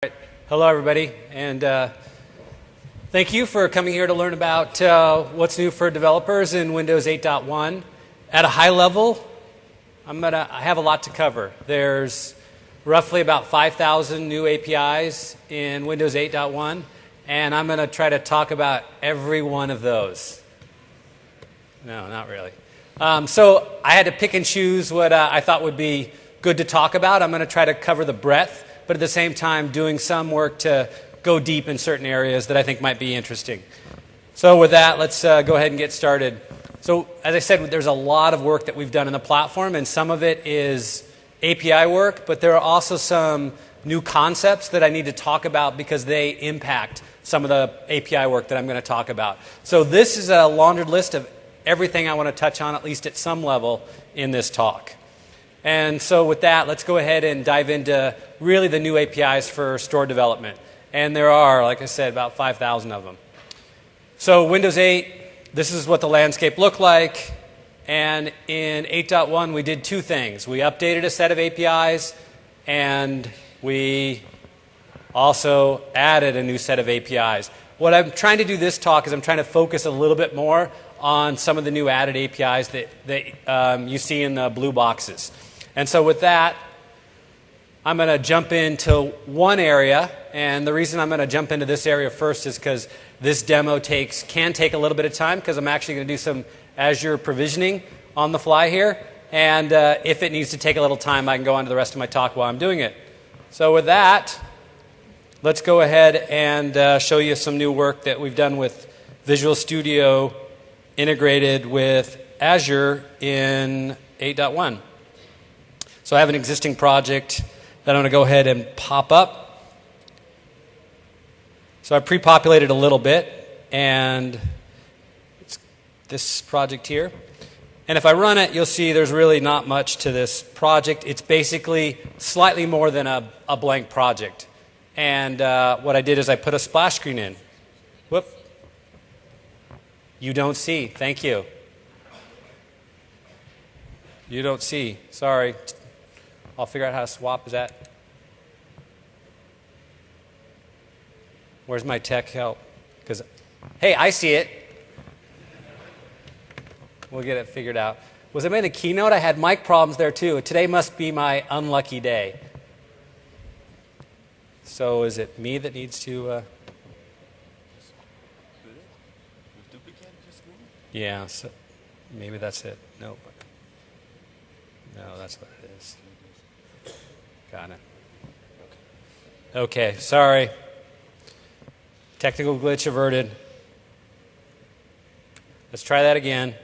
Right. Hello, everybody, and thank you for coming here to learn about what's new for developers in Windows 8.1. At a high level, I have a lot to cover. There's roughly about 5,000 new APIs in Windows 8.1, and I'm going to try to talk about every one of those. No, not really. So I had to pick and choose what I thought would be good to talk about. I'm going to try to cover the breadth, but at the same time doing some work to go deep in certain areas that I think might be interesting. So with that, let's go ahead and get started. So as I said, there's a lot of work that we've done in the platform, and some of it is API work, but there are also some new concepts that I need to talk about because they impact some of the API work that I'm going to talk about. So this is a laundered list of everything I want to touch on, at least at some level, in this talk. And so with that, let's go ahead and dive into really the new APIs for store development. And there are, like I said, about 5,000 of them. So Windows 8, this is what the landscape looked like. And in 8.1, we did two things. We updated a set of APIs, and we also added a new set of APIs. What I'm trying to do this talk is I'm trying to focus a little bit more on some of the new added APIs that you see in the blue boxes. And so with that, I'm going to jump into one area, and the reason I'm going to jump into this area first is because this demo can take a little bit of time because I'm actually going to do some Azure provisioning on the fly here, and if it needs to take a little time, I can go on to the rest of my talk while I'm doing it. So with that, let's go ahead and show you some new work that we've done with Visual Studio integrated with Azure in 8.1. So I have an existing project that I'm going to go ahead and pop up. So I pre-populated a little bit, and it's this project here. And if I run it, you'll see there's really not much to this project. It's basically slightly more than a blank project. And what I did is I put a splash screen in. Whoop. You don't see. Thank you. You don't see. Sorry. I'll figure out how to swap. Is that? Where's my tech help? Because, hey, I see it. We'll get it figured out. Was it in the keynote? I had mic problems there too. Today must be my unlucky day. So is it me that needs to? Yeah. So maybe that's it. Nope. No, that's what it is. Got it. Okay, sorry. Technical glitch averted. Let's try that again.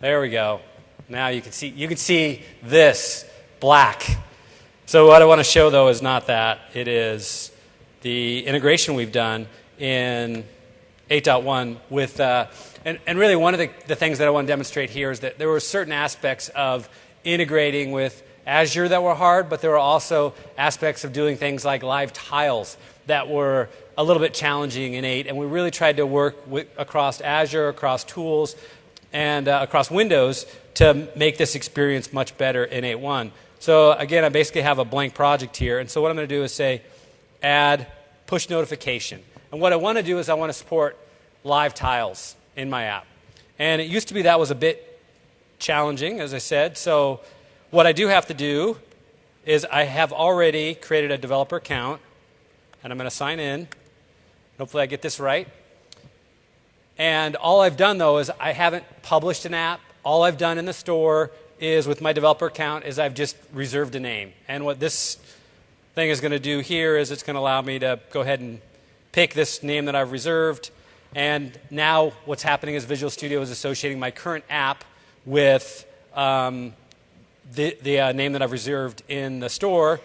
There we go. Now you can see this black. So what I want to show though is not that. It is the integration we've done in 8.1 with and really one of the things that I want to demonstrate here is that there were certain aspects of integrating with Azure that were hard, but there were also aspects of doing things like live tiles that were a little bit challenging in 8, and we really tried to work across Azure, across tools, and across Windows to make this experience much better in 8.1. So again, I basically have a blank project here, and so what I'm going to do is say add push notification. And what I want to do is I want to support live tiles in my app. And it used to be that was a bit challenging, as I said, so what I do have to do is I have already created a developer account, and I'm going to sign in. Hopefully I get this right. And all I've done, though, is I haven't published an app. All I've done in the store is, with my developer account, is I've just reserved a name. And what this thing is going to do here is it's going to allow me to go ahead and pick this name that I've reserved. And now what's happening is Visual Studio is associating my current app with the name that I've reserved in the store.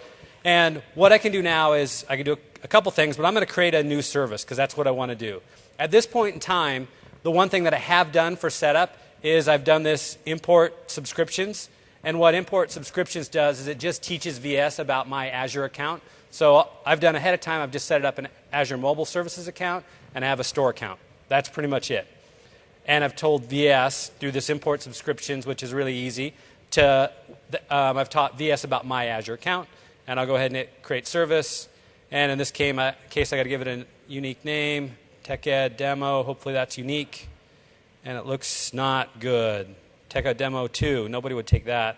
And what I can do now is I can do a couple things, but I'm going to create a new service because that's what I want to do. At this point in time, the one thing that I have done for setup is I've done this import subscriptions. And what import subscriptions does is it just teaches VS about my Azure account. So I've done ahead of time, I've just set it up an Azure Mobile Services account, and I have a store account. That's pretty much it. And I've told VS through this import subscriptions, which is really easy, I've taught VS about my Azure account, and I'll go ahead and hit create service. And in this case, I got to give it a unique name, TechEd demo. Hopefully that's unique. And it looks not good. TechEd demo 2, nobody would take that.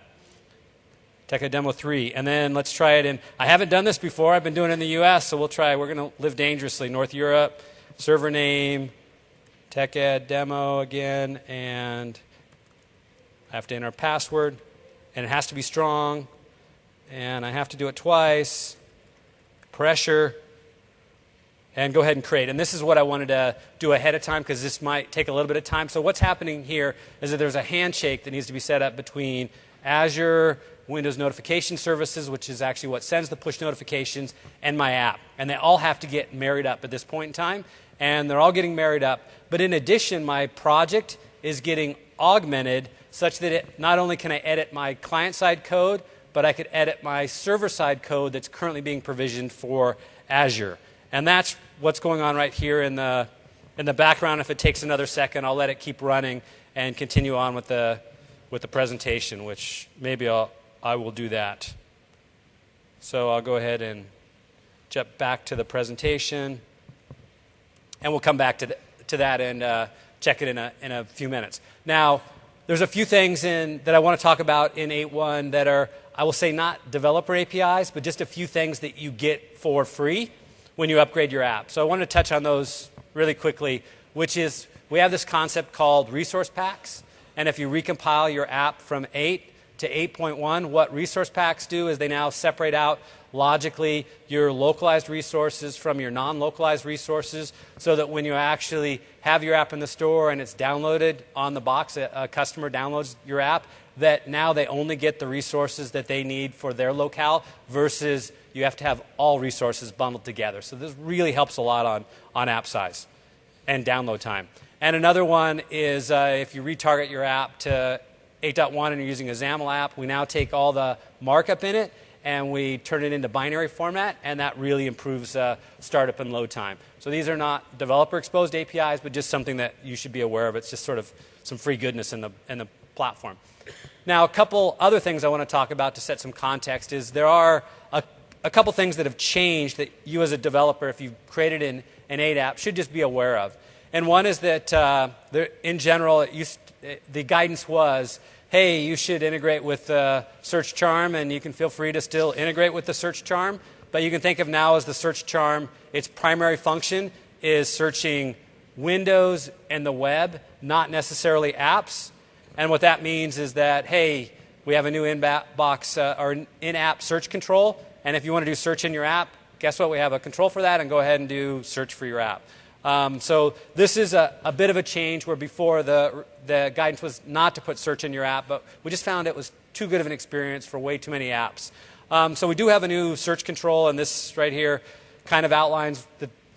TechEd demo 3, and then let's try it in. I haven't done this before. I've been doing it in the US, so we'll try. We're going to live dangerously. North Europe, server name, TechEd demo again, and I have to enter a password, and it has to be strong, and I have to do it twice. Pressure, and go ahead and create. And this is what I wanted to do ahead of time because this might take a little bit of time. So what's happening here is that there's a handshake that needs to be set up between Azure, Windows Notification Services, which is actually what sends the push notifications, and my app. And they all have to get married up at this point in time, and they're all getting married up. But in addition, my project is getting augmented such that not only can I edit my client-side code, but I could edit my server-side code that's currently being provisioned for Azure. And that's what's going on right here in the background. If it takes another second, I'll let it keep running and continue on with the presentation, which maybe I will do that. So I'll go ahead and jump back to the presentation, and we'll come back to that and check it in a few minutes. Now, there's a few things that I want to talk about in 8.1 that are, I will say, not developer APIs, but just a few things that you get for free when you upgrade your app. So I want to touch on those really quickly, which is we have this concept called resource packs. And if you recompile your app from 8 to 8.1, what resource packs do is they now separate out logically your localized resources from your non-localized resources so that when you actually have your app in the store and it's downloaded on the box, a customer downloads your app, that now they only get the resources that they need for their locale versus you have to have all resources bundled together. So this really helps a lot on app size and download time. And another one is if you retarget your app to 8.1 and you're using a XAML app, we now take all the markup in it and we turn it into binary format, and that really improves startup and load time. So these are not developer-exposed APIs, but just something that you should be aware of. It's just sort of some free goodness in the platform. Now, a couple other things I want to talk about to set some context is there are a couple things that have changed that you as a developer, if you've created an 8 app, should just be aware of. And one is that in general, the guidance was, hey, you should integrate with search charm, and you can feel free to still integrate with the search charm. But you can think of now as the search charm, its primary function is searching Windows and the web, not necessarily apps. And what that means is that, hey, we have a new inbox or in-app search control. And if you want to do search in your app, guess what? We have a control for that, and go ahead and do search for your app. So this is a bit of a change where before the guidance was not to put search in your app, but we just found it was too good of an experience for way too many apps. So we do have a new search control, and this right here kind of outlines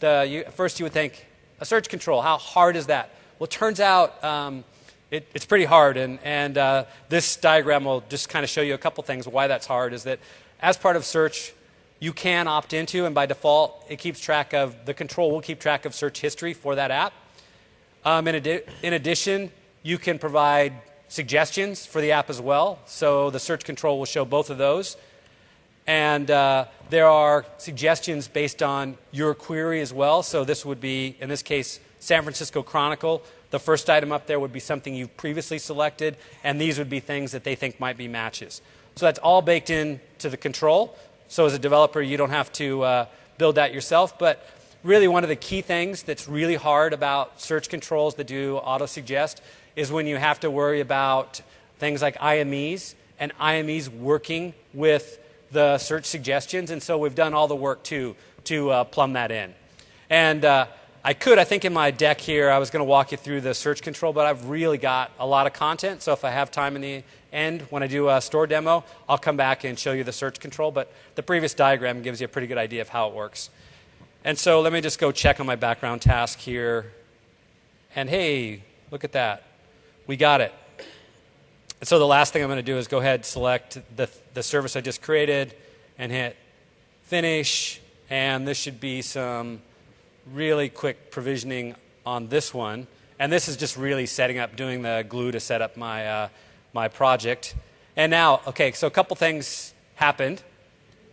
first you would think, a search control, how hard is that? Well, it turns out it's pretty hard, and this diagram will just kind of show you a couple things why that's hard, is that as part of search, you can opt into, and by default, it keeps track of, the control will keep track of search history for that app. In addition, you can provide suggestions for the app as well, so the search control will show both of those. And there are suggestions based on your query as well, so this would be, in this case, San Francisco Chronicle. The first item up there would be something you've previously selected, and these would be things that they think might be matches. So that's all baked into the control. So as a developer, you don't have to build that yourself. But really one of the key things that's really hard about search controls that do auto-suggest is when you have to worry about things like IMEs and IMEs working with the search suggestions. And so we've done all the work to plumb that in. And I think in my deck here, I was going to walk you through the search control, but I've really got a lot of content. So if I have time in the end, when I do a store demo, I'll come back and show you the search control. But the previous diagram gives you a pretty good idea of how it works. And so let me just go check on my background task here. And hey, look at that. We got it. And so the last thing I'm going to do is go ahead and select the service I just created and hit finish. And this should be some really quick provisioning on this one. And this is just really setting up, doing the glue to set up my project. And now, okay, so a couple things happened.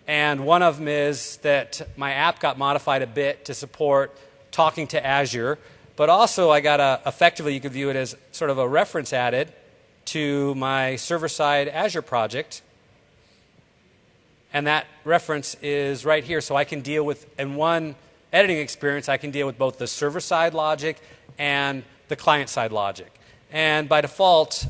And one of them is that my app got modified a bit to support talking to Azure, but also I got effectively, you could view it as sort of a reference added to my server-side Azure project. And that reference is right here, so I can deal with, in one editing experience, I can deal with both the server-side logic and the client-side logic. And by default,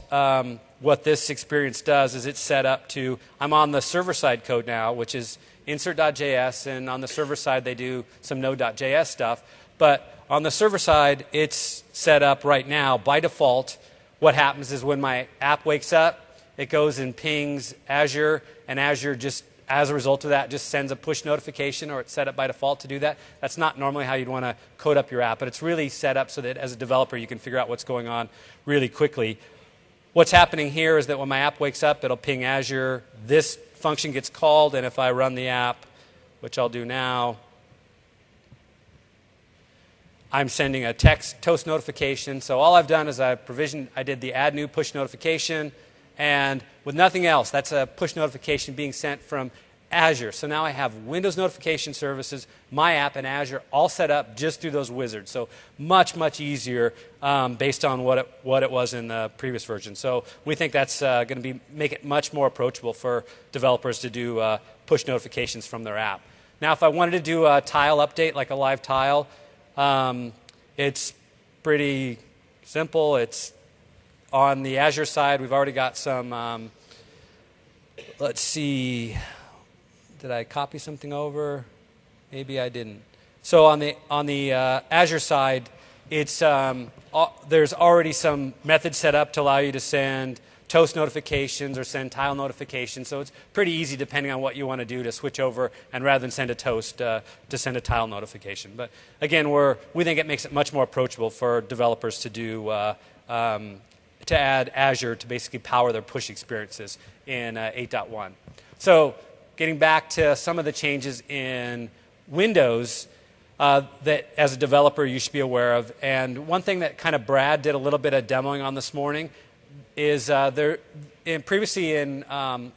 what this experience does is it's set up to, I'm on the server-side code now, which is insert.js, and on the server side they do some node.js stuff. But on the server side, it's set up right now by default. What happens is when my app wakes up, it goes and pings Azure, and Azure just, as a result of that, just sends a push notification, or it's set up by default to do that. That's not normally how you'd want to code up your app, but it's really set up so that as a developer you can figure out what's going on really quickly. What's happening here is that when my app wakes up, it'll ping Azure. This function gets called, and if I run the app, which I'll do now, I'm sending a toast notification. So all I've done is I did the add new push notification, and with nothing else, that's a push notification being sent from Azure. So now I have Windows notification services, my app, and Azure all set up just through those wizards. So much, much easier based on what it was in the previous version. So we think that's going to make it much more approachable for developers to do push notifications from their app. Now, if I wanted to do a tile update, like a live tile, it's pretty simple. It's on the Azure side. We've already got some, let's see, did I copy something over? Maybe I didn't. So on the Azure side, it's there's already some methods set up to allow you to send toast notifications or send tile notifications. So it's pretty easy, depending on what you want to do, to switch over and rather than send a toast, to send a tile notification. But again, we think it makes it much more approachable for developers to do to add Azure to basically power their push experiences in 8.1. So getting back to some of the changes in Windows that as a developer you should be aware of. And one thing that kind of Brad did a little bit of demoing on this morning is previously in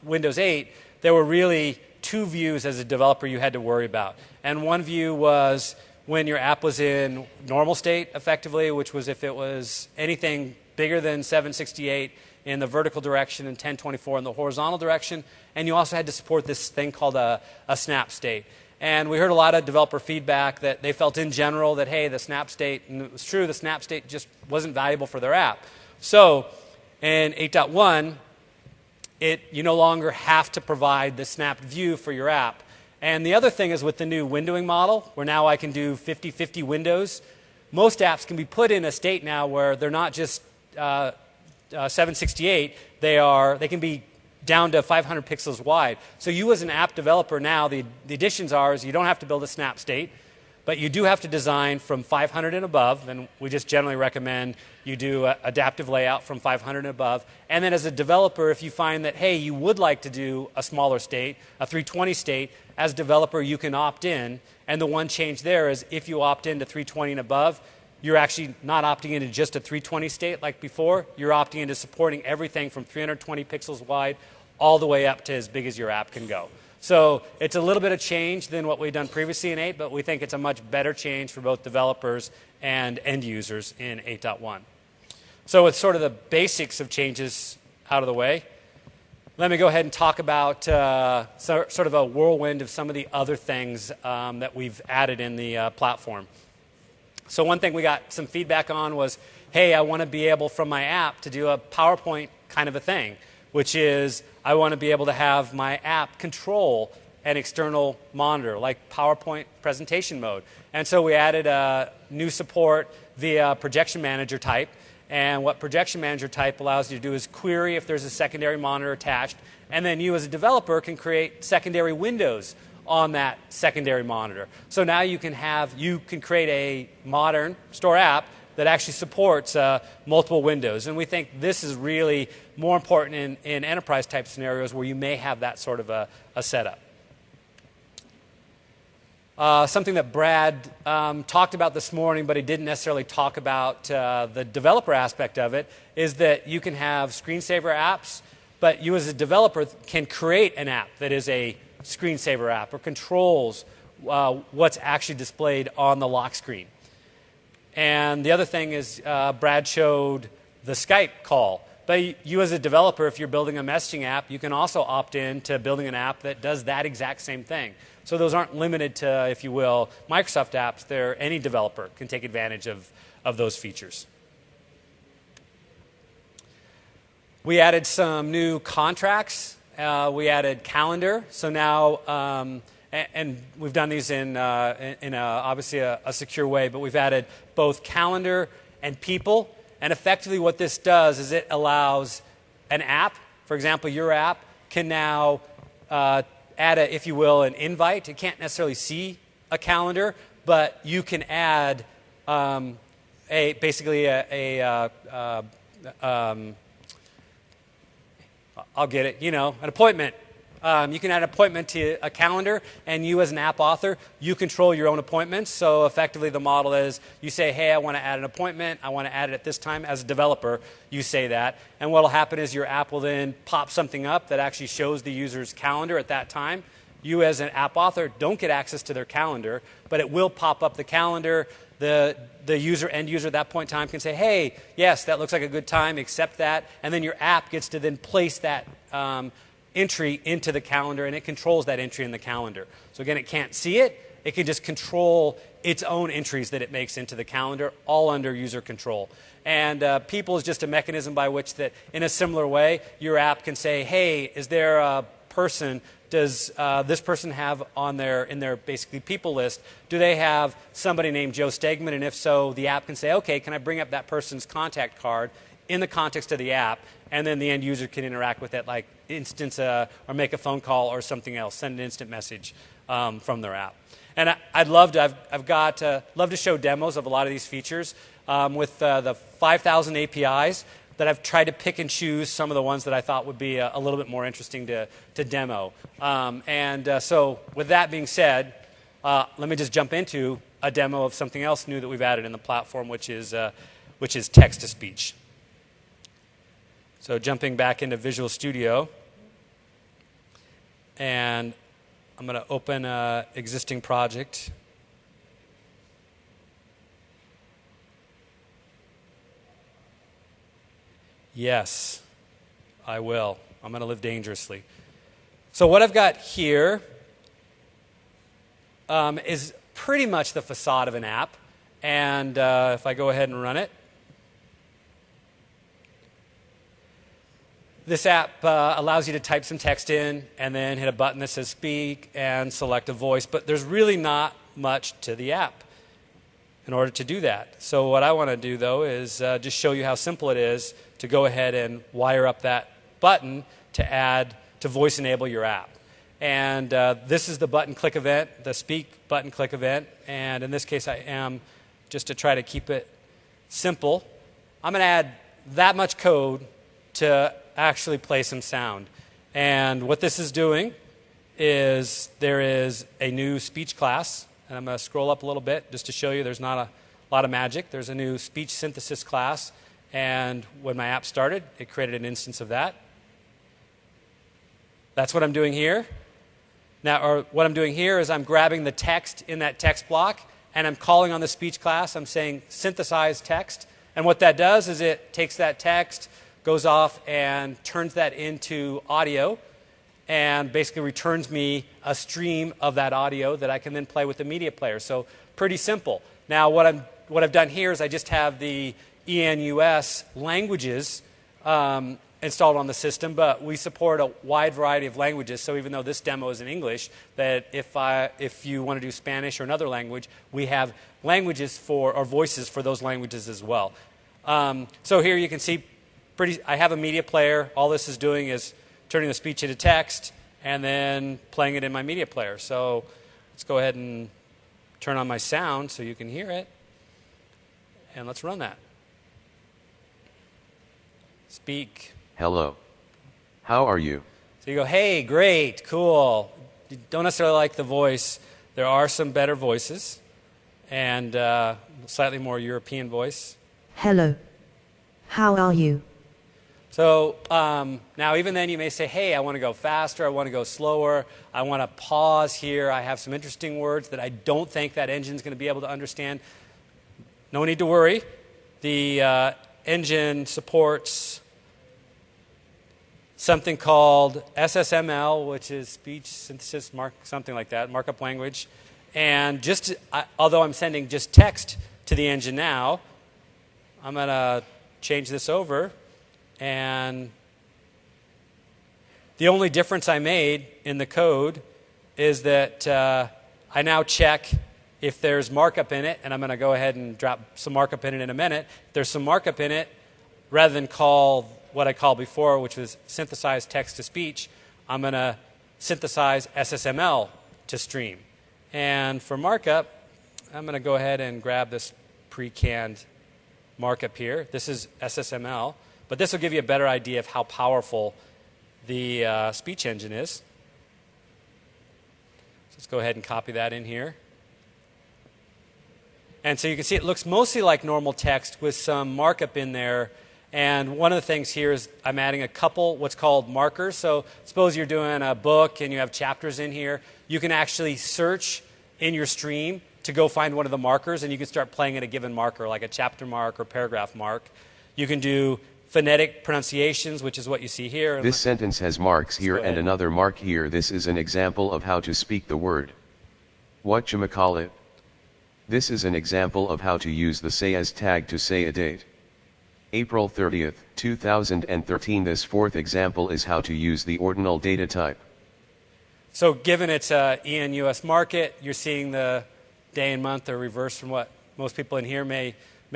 Windows 8, there were really two views as a developer you had to worry about. And one view was when your app was in normal state, effectively, which was if it was anything bigger than 768 in the vertical direction and 1024 in the horizontal direction. And you also had to support this thing called a snap state. And we heard a lot of developer feedback that they felt in general that, hey, the snap state, and it was true, the snap state just wasn't valuable for their app. So in 8.1, you no longer have to provide the snapped view for your app. And the other thing is with the new windowing model, where now I can do 50/50 windows, most apps can be put in a state now where they're not just 768, they can be down to 500 pixels wide. So you as an app developer now, the additions are is you don't have to build a snap state, but you do have to design from 500 and above, and we just generally recommend you do adaptive layout from 500 and above. And then as a developer, if you find that, hey, you would like to do a smaller state, a 320 state, as a developer you can opt in. And the one change there is if you opt into 320 and above, you're actually not opting into just a 320 state like before. You're opting into supporting everything from 320 pixels wide all the way up to as big as your app can go. So it's a little bit of change than what we've done previously in 8, but we think it's a much better change for both developers and end users in 8.1. So with sort of the basics of changes out of the way, let me go ahead and talk about sort of a whirlwind of some of the other things that we've added in the platform. So one thing we got some feedback on was, hey, I want to be able from my app to do a PowerPoint kind of a thing, which is I want to be able to have my app control an external monitor, like PowerPoint presentation mode. And so we added a new support via projection manager type. And what projection manager type allows you to do is query if there's a secondary monitor attached, and then you as a developer can create secondary windows on that secondary monitor. So now you can create a modern store app that actually supports multiple windows. And we think this is really more important in enterprise type scenarios where you may have that sort of a setup. Something that Brad talked about this morning, but he didn't necessarily talk about the developer aspect of it, is that you can have screensaver apps, but you as a developer can create an app that is a screensaver app or controls what's actually displayed on the lock screen. And the other thing is Brad showed the Skype call. But you as a developer, if you're building a messaging app, you can also opt in to building an app that does that exact same thing. So those aren't limited to, if you will, Microsoft apps. Any developer can take advantage of those features. We added some new contracts. We added calendar. So now, and we've done these in obviously a secure way, but we've added both calendar and people. And effectively what this does is it allows an app, for example, your app, can now add, if you will, an invite. It can't necessarily see a calendar, but you can add basically I'll get it, an appointment. You can add an appointment to a calendar, and you as an app author, you control your own appointments. So effectively the model is you say, hey, I want to add an appointment. I want to add it at this time. As a developer, you say that. And what will happen is your app will then pop something up that actually shows the user's calendar at that time. You as an app author don't get access to their calendar, but it will pop up the calendar. The end user at that point in time can say, hey, yes, that looks like a good time, accept that. And then your app gets to then place that entry into the calendar, and it controls that entry in the calendar. So again, it can't see it. It can just control its own entries that it makes into the calendar, all under user control. And people is just a mechanism by which that, in a similar way, your app can say, hey, is there a person, does this person have in their basically people list, do they have somebody named Joe Stegman? And if so, the app can say, okay, can I bring up that person's contact card in the context of the app, and then the end user can interact with it, like instance or make a phone call or something else, send an instant message from their app. And I'd love to, I've got love to show demos of a lot of these features with the 5,000 APIs that I've tried to pick and choose some of the ones that I thought would be a little bit more interesting to demo. So with that being said, let me just jump into a demo of something else new that we've added in the platform, which is text-to-speech. So jumping back into Visual Studio, and I'm going to open an existing project. Yes, I will. I'm going to live dangerously. So what I've got here is pretty much the facade of an app. And if I go ahead and run it, this app allows you to type some text in and then hit a button that says speak and select a voice. But there's really not much to the app in order to do that. So what I want to do, though, is just show you how simple it is to go ahead and wire up that button to voice enable your app. And this is the button click event, the speak button click event. And in this case, I am, just to try to keep it simple, I'm going to add that much code to actually play some sound. And what this is doing is there is a new speech class, and I'm going to scroll up a little bit just to show you there's not a lot of magic. There's a new speech synthesis class, and when my app started, it created an instance of that. That's what I'm doing here. Now, or what I'm doing here is I'm grabbing the text in that text block, and I'm calling on the speech class. I'm saying synthesize text, and what that does is it takes that text, goes off and turns that into audio and basically returns me a stream of that audio that I can then play with the media player. So pretty simple. Now what I've done here is I just have the ENUS languages installed on the system, but we support a wide variety of languages. So even though this demo is in English, that if you want to do Spanish or another language, we have languages or voices for those languages as well. So here you can see I have a media player. All this is doing is turning the speech into text and then playing it in my media player. So let's go ahead and turn on my sound so you can hear it. And let's run that. Speak. Hello. How are you? So you go, hey, great, cool. You don't necessarily like the voice. There are some better voices and slightly more European voice. Hello. How are you? So now even then you may say, hey, I want to go faster, I want to go slower, I want to pause here, I have some interesting words that I don't think that engine's going to be able to understand. No need to worry. The engine supports something called SSML, which is speech synthesis, something like that, markup language. And although I'm sending just text to the engine now, I'm going to change this over. And the only difference I made in the code is that I now check if there's markup in it, and I'm going to go ahead and drop some markup in it in a minute. If there's some markup in it, rather than call what I called before, which was synthesize text to speech, I'm going to synthesize SSML to stream. And for markup, I'm going to go ahead and grab this pre-canned markup here. This is SSML, but this will give you a better idea of how powerful the speech engine is. So let's go ahead and copy that in here. And so you can see it looks mostly like normal text with some markup in there. And one of the things here is I'm adding a couple what's called markers. So suppose you're doing a book and you have chapters in here. You can actually search in your stream to go find one of the markers, and you can start playing at a given marker, like a chapter mark or paragraph mark. You can do phonetic pronunciations, which is what you see here. This sentence has marks here and another mark here. This is an example of how to speak the word. Whatchamacallit? This is an example of how to use the say as tag to say a date. April 30th, 2013. This fourth example is how to use the ordinal data type. So given it's a EN US market, you're seeing the day and month are reversed from what most people in here may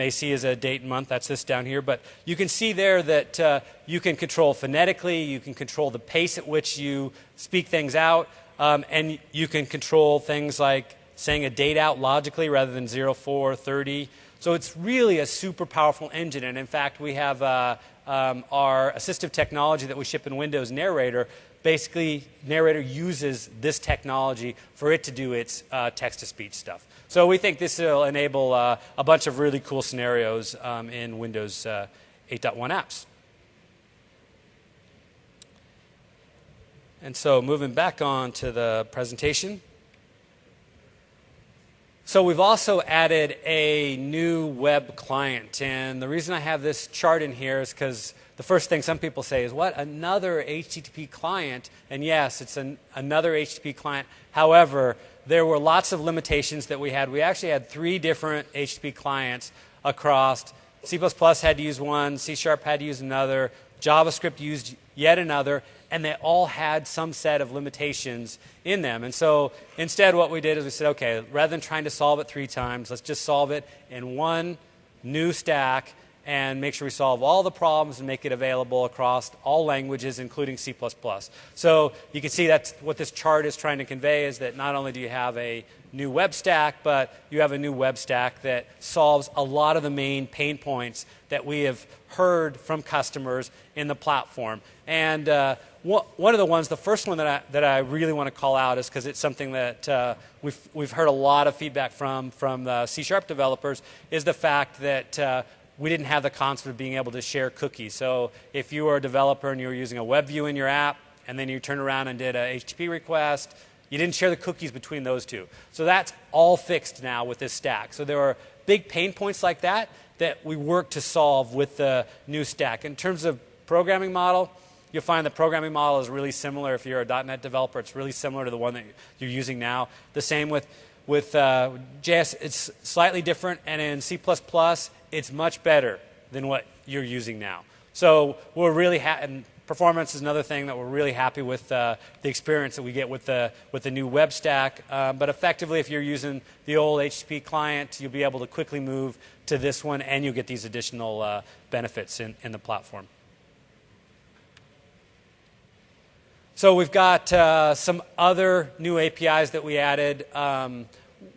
see as a date and month. That's this down here. But you can see there that you can control phonetically, you can control the pace at which you speak things out, and you can control things like saying a date out logically rather than 0430. So it's really a super powerful engine. And in fact, we have our assistive technology that we ship in Windows, Narrator. Basically, Narrator uses this technology for it to do its text-to-speech stuff. So we think this will enable a bunch of really cool scenarios in Windows 8.1 apps. And so moving back on to the presentation. So we've also added a new web client. And the reason I have this chart in here is because the first thing some people say is, what, another HTTP client? And yes, it's another HTTP client. However, there were lots of limitations that we had. We actually had 3 different HTTP clients across. C++ had to use one, C# had to use another, JavaScript used yet another, and they all had some set of limitations in them. And so instead what we did is we said, okay, rather than trying to solve it 3 times, let's just solve it in one new stack and make sure we solve all the problems and make it available across all languages, including C++. So you can see that's what this chart is trying to convey, is that not only do you have a new web stack, but you have a new web stack that solves a lot of the main pain points that we have heard from customers in the platform. And one of the ones, the first one that I really want to call out is because it's something that we've heard a lot of feedback from the C# developers, is the fact that we didn't have the concept of being able to share cookies. So if you were a developer and you were using a web view in your app, and then you turned around and did a HTTP request, you didn't share the cookies between those two. So that's all fixed now with this stack. So there are big pain points like that that we work to solve with the new stack. In terms of programming model, you'll find the programming model is really similar. If you're a .NET developer, it's really similar to the one that you're using now. The same with JS, it's slightly different, and in C++, it's much better than what you're using now. So we're really and performance is another thing that we're really happy with the experience that we get with the new web stack. But effectively, if you're using the old HTTP client, you'll be able to quickly move to this one, and you'll get these additional benefits in the platform. So we've got some other new APIs that we added.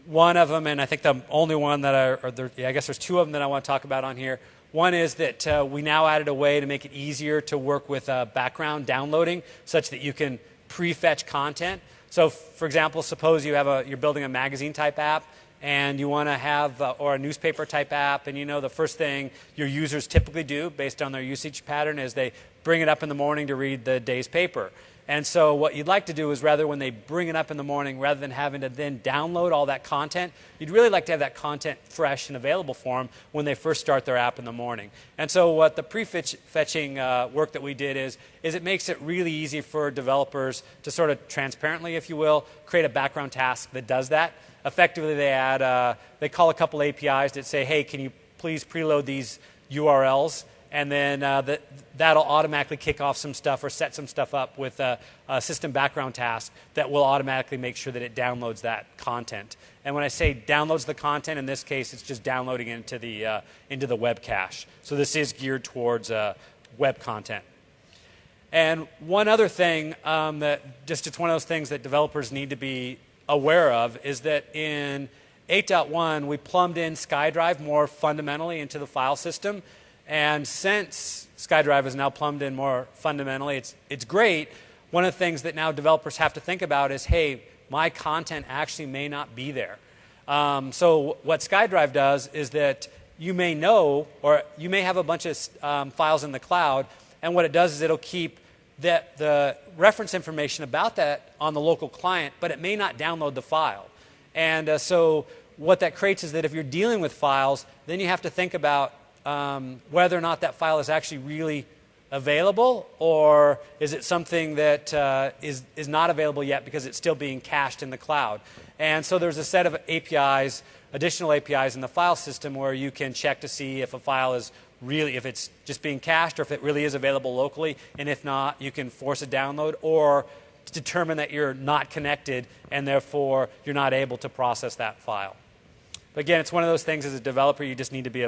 One of them, and I think the only one that I guess there's 2 of them that I want to talk about on here. One is that we now added a way to make it easier to work with background downloading, such that you can prefetch content. So, for example, suppose you're building a magazine type app, and you want to have, or a newspaper type app, and the first thing your users typically do based on their usage pattern is they bring it up in the morning to read the day's paper. And so what you'd like to do is rather when they bring it up in the morning, rather than having to then download all that content, you'd really like to have that content fresh and available for them when they first start their app in the morning. And so what the prefetching work that we did is it makes it really easy for developers to sort of transparently, if you will, create a background task that does that. Effectively, they call a couple APIs that say, hey, can you please preload these URLs? And then that'll automatically kick off some stuff or set some stuff up with a system background task that will automatically make sure that it downloads that content. And when I say downloads the content, in this case, it's just downloading it into the web cache. So this is geared towards web content. And one other thing it's one of those things that developers need to be aware of is that in 8.1, we plumbed in SkyDrive more fundamentally into the file system. And since SkyDrive is now plumbed in more fundamentally, it's great. One of the things that now developers have to think about is, hey, my content actually may not be there. So what SkyDrive does is that you may know, or you may have a bunch of files in the cloud, and what it does is it'll keep the reference information about that on the local client, but it may not download the file. And so what that creates is that if you're dealing with files, then you have to think about whether or not that file is actually really available, or is it something that is not available yet because it's still being cached in the cloud. And so there's a set of APIs, additional APIs in the file system where you can check to see if a file is really, if it's just being cached or if it really is available locally, and if not, you can force a download or determine that you're not connected and therefore you're not able to process that file. But again, it's one of those things as a developer you just need to be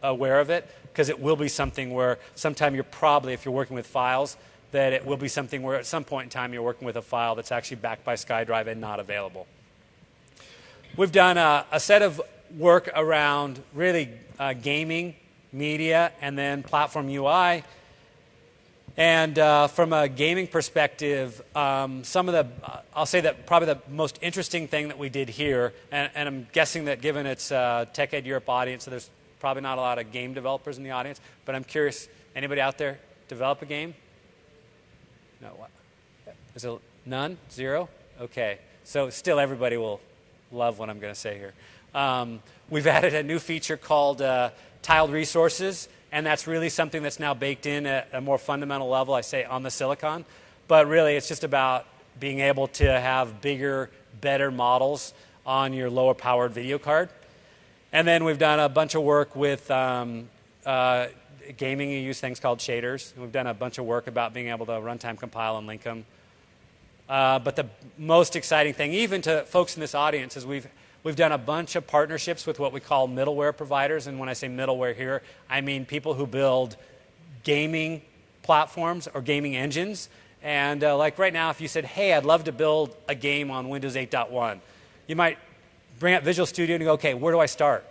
aware of it, because it will be something where sometime you're probably, if you're working with files, that it will be something where at some point in time you're working with a file that's actually backed by SkyDrive and not available. We've done a set of work around really gaming, media, and then platform UI. And from a gaming perspective, I'll say that probably the most interesting thing that we did here, and I'm guessing that given it's TechEd Europe audience, so there's probably not a lot of game developers in the audience, but I'm curious, anybody out there develop a game? No, what? Is it none? Zero? Okay. So still everybody will love what I'm going to say here. We've added a new feature called tiled resources, and that's really something that's now baked in at a more fundamental level, I say, on the silicon. But really, it's just about being able to have bigger, better models on your lower-powered video card. And then we've done a bunch of work with gaming. You use things called shaders. We've done a bunch of work about being able to runtime compile and link them. But the most exciting thing, even to folks in this audience, is we've done a bunch of partnerships with what we call middleware providers. And when I say middleware here, I mean people who build gaming platforms or gaming engines. And like right now, if you said, hey, I'd love to build a game on Windows 8.1, you might bring up Visual Studio and go, okay, where do I start?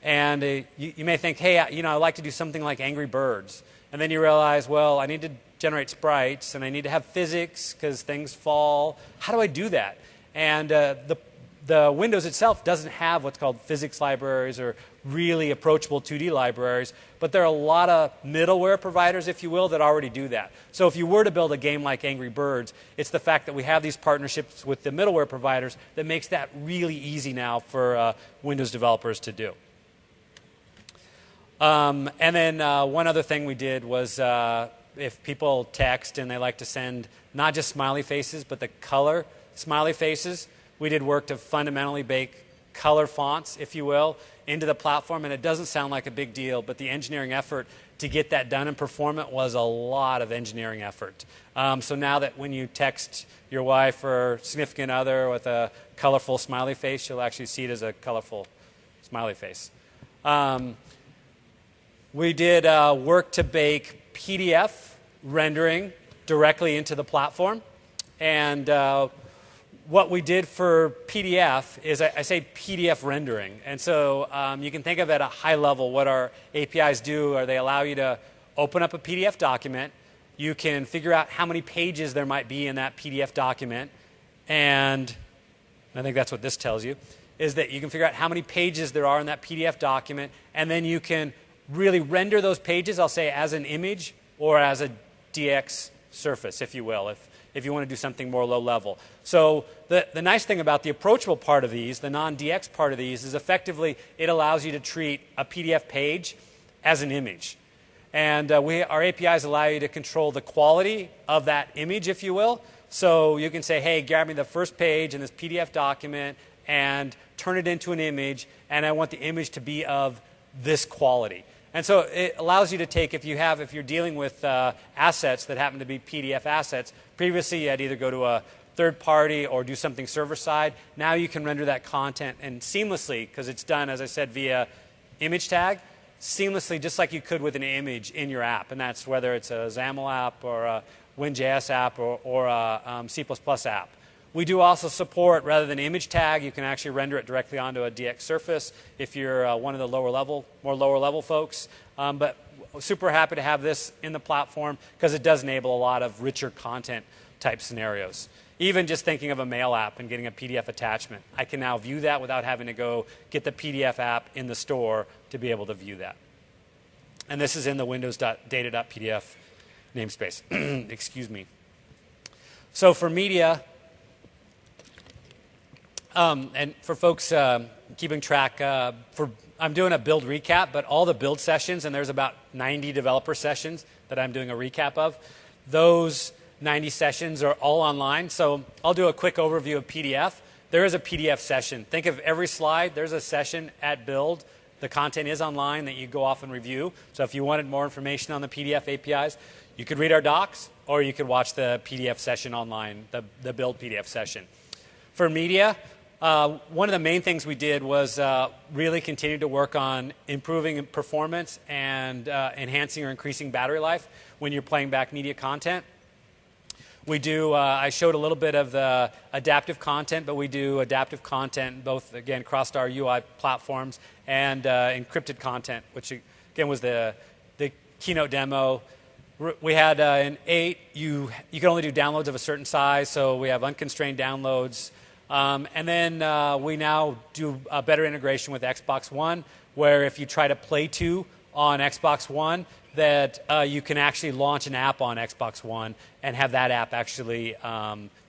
And you may think, hey, I'd like to do something like Angry Birds. And then you realize, well, I need to generate sprites, and I need to have physics because things fall. How do I do that? And the Windows itself doesn't have what's called physics libraries or really approachable 2D libraries, but there are a lot of middleware providers, if you will, that already do that. So if you were to build a game like Angry Birds, it's the fact that we have these partnerships with the middleware providers that makes that really easy now for Windows developers to do. And then one other thing we did was if people text and they like to send not just smiley faces, but the color smiley faces, we did work to fundamentally bake color fonts, if you will, into the platform. And it doesn't sound like a big deal, but the engineering effort to get that done and perform it was a lot of engineering effort. So now that when you text your wife or significant other with a colorful smiley face, you'll actually see it as a colorful smiley face. We did work to bake PDF rendering directly into the platform. And what we did for PDF is, I say PDF rendering. And so you can think of at a high level what our APIs do, are they allow you to open up a PDF document. You can figure out how many pages there might be in that PDF document. And I think that's what this tells you. is that you can figure out how many pages there are in that PDF document, and then you can really render those pages, I'll say, as an image or as a DX surface, if you will, if you want to do something more low level. So the nice thing about the approachable part of these, the non-DX part of these, is effectively it allows you to treat a PDF page as an image. And our APIs allow you to control the quality of that image, if you will. So you can say, hey, grab me the first page in this PDF document and turn it into an image, and I want the image to be of this quality. And so it allows you to take, if you're dealing with assets that happen to be PDF assets, previously you had to either go to a third party or do something server side. Now you can render that content and seamlessly, because it's done, as I said, via image tag, seamlessly just like you could with an image in your app. And that's whether it's a XAML app or a WinJS app or a C++ app. We do also support, rather than image tag, you can actually render it directly onto a DX surface if you're one of the more lower level folks. But super happy to have this in the platform because it does enable a lot of richer content type scenarios. Even just thinking of a mail app and getting a PDF attachment, I can now view that without having to go get the PDF app in the store to be able to view that. And this is in the windows.data.pdf namespace. Excuse me. So for media, and for folks keeping track, I'm doing a build recap, but all the build sessions, and there's about 90 developer sessions that I'm doing a recap of, those 90 sessions are all online. So I'll do a quick overview of PDF. There is a PDF session. Think of every slide. There's a session at build. The content is online that you go off and review. So if you wanted more information on the PDF APIs, you could read our docs, or you could watch the PDF session online, the build PDF session. For media, one of the main things we did was really continue to work on improving performance and enhancing or increasing battery life when you're playing back media content. We do, I showed a little bit of the adaptive content, but we do adaptive content both, again, across our UI platforms and encrypted content, which, again, was the keynote demo. We had in 8, you can only do downloads of a certain size, so we have unconstrained downloads. And then we now do a better integration with Xbox One, where if you try to play to on Xbox One, that you can actually launch an app on Xbox One and have that app actually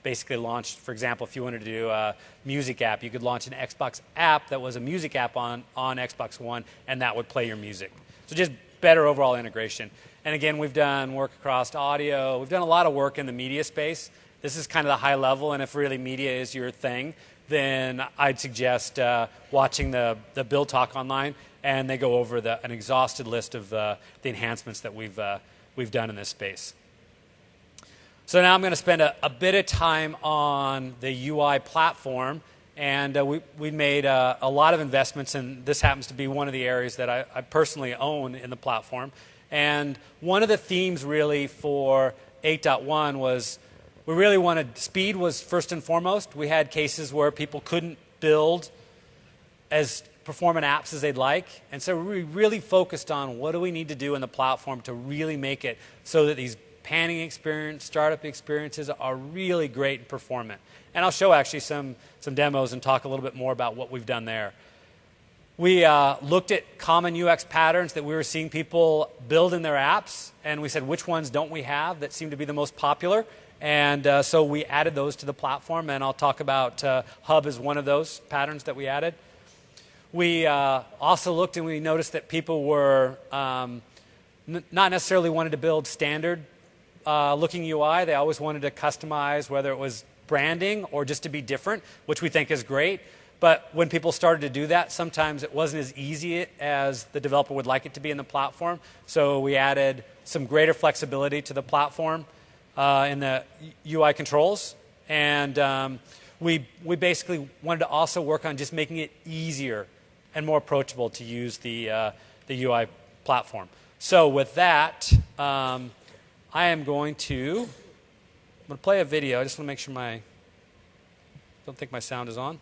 basically launched. For example, if you wanted to do a music app, you could launch an Xbox app that was a music app on Xbox One, and that would play your music. So just better overall integration. And again, we've done work across audio. We've done a lot of work in the media space. This is kind of the high level, and if really media is your thing, then I'd suggest watching the Build Talk online, and they go over an exhausted list of the enhancements that we've done in this space. So now I'm going to spend a bit of time on the UI platform, and we made a lot of investments, and this happens to be one of the areas that I personally own in the platform. And one of the themes really for 8.1 was we really wanted, speed was first and foremost. We had cases where people couldn't build as performant apps as they'd like. And so we really focused on what do we need to do in the platform to really make it so that these panning experience, startup experiences are really great and performant. And I'll show actually some demos and talk a little bit more about what we've done there. We looked at common UX patterns that we were seeing people build in their apps, and we said, which ones don't we have that seem to be the most popular? And so we added those to the platform, and I'll talk about Hub as one of those patterns that we added. We also looked and we noticed that people were not necessarily wanted to build standard looking UI. They always wanted to customize, whether it was branding or just to be different, which we think is great. But when people started to do that, sometimes it wasn't as easy as the developer would like it to be in the platform. So we added some greater flexibility to the platform in the UI controls. And we basically wanted to also work on just making it easier and more approachable to use the UI platform. So with that, I am going to play a video. I just want to make sure don't think my sound is on.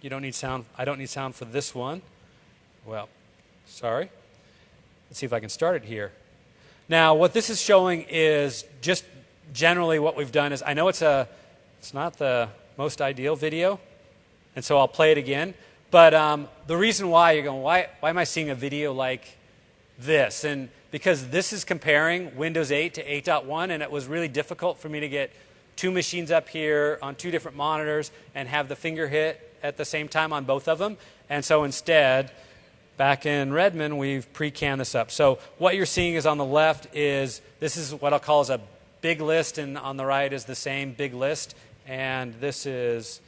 You don't need sound. I don't need sound for this one. Well, sorry. Let's see if I can start it here. Now, what this is showing is just generally what we've done is, I know it's not the most ideal video, And so I'll play it again. But the reason why you're going, why am I seeing a video like this? And because this is comparing Windows 8 to 8.1, and it was really difficult for me to get two machines up here on two different monitors and have the finger hit at the same time on both of them. And so instead, back in Redmond, we've pre-canned this up. So what you're seeing is on the left is, this is what I'll call as a big list, and on the right is the same big list. And this is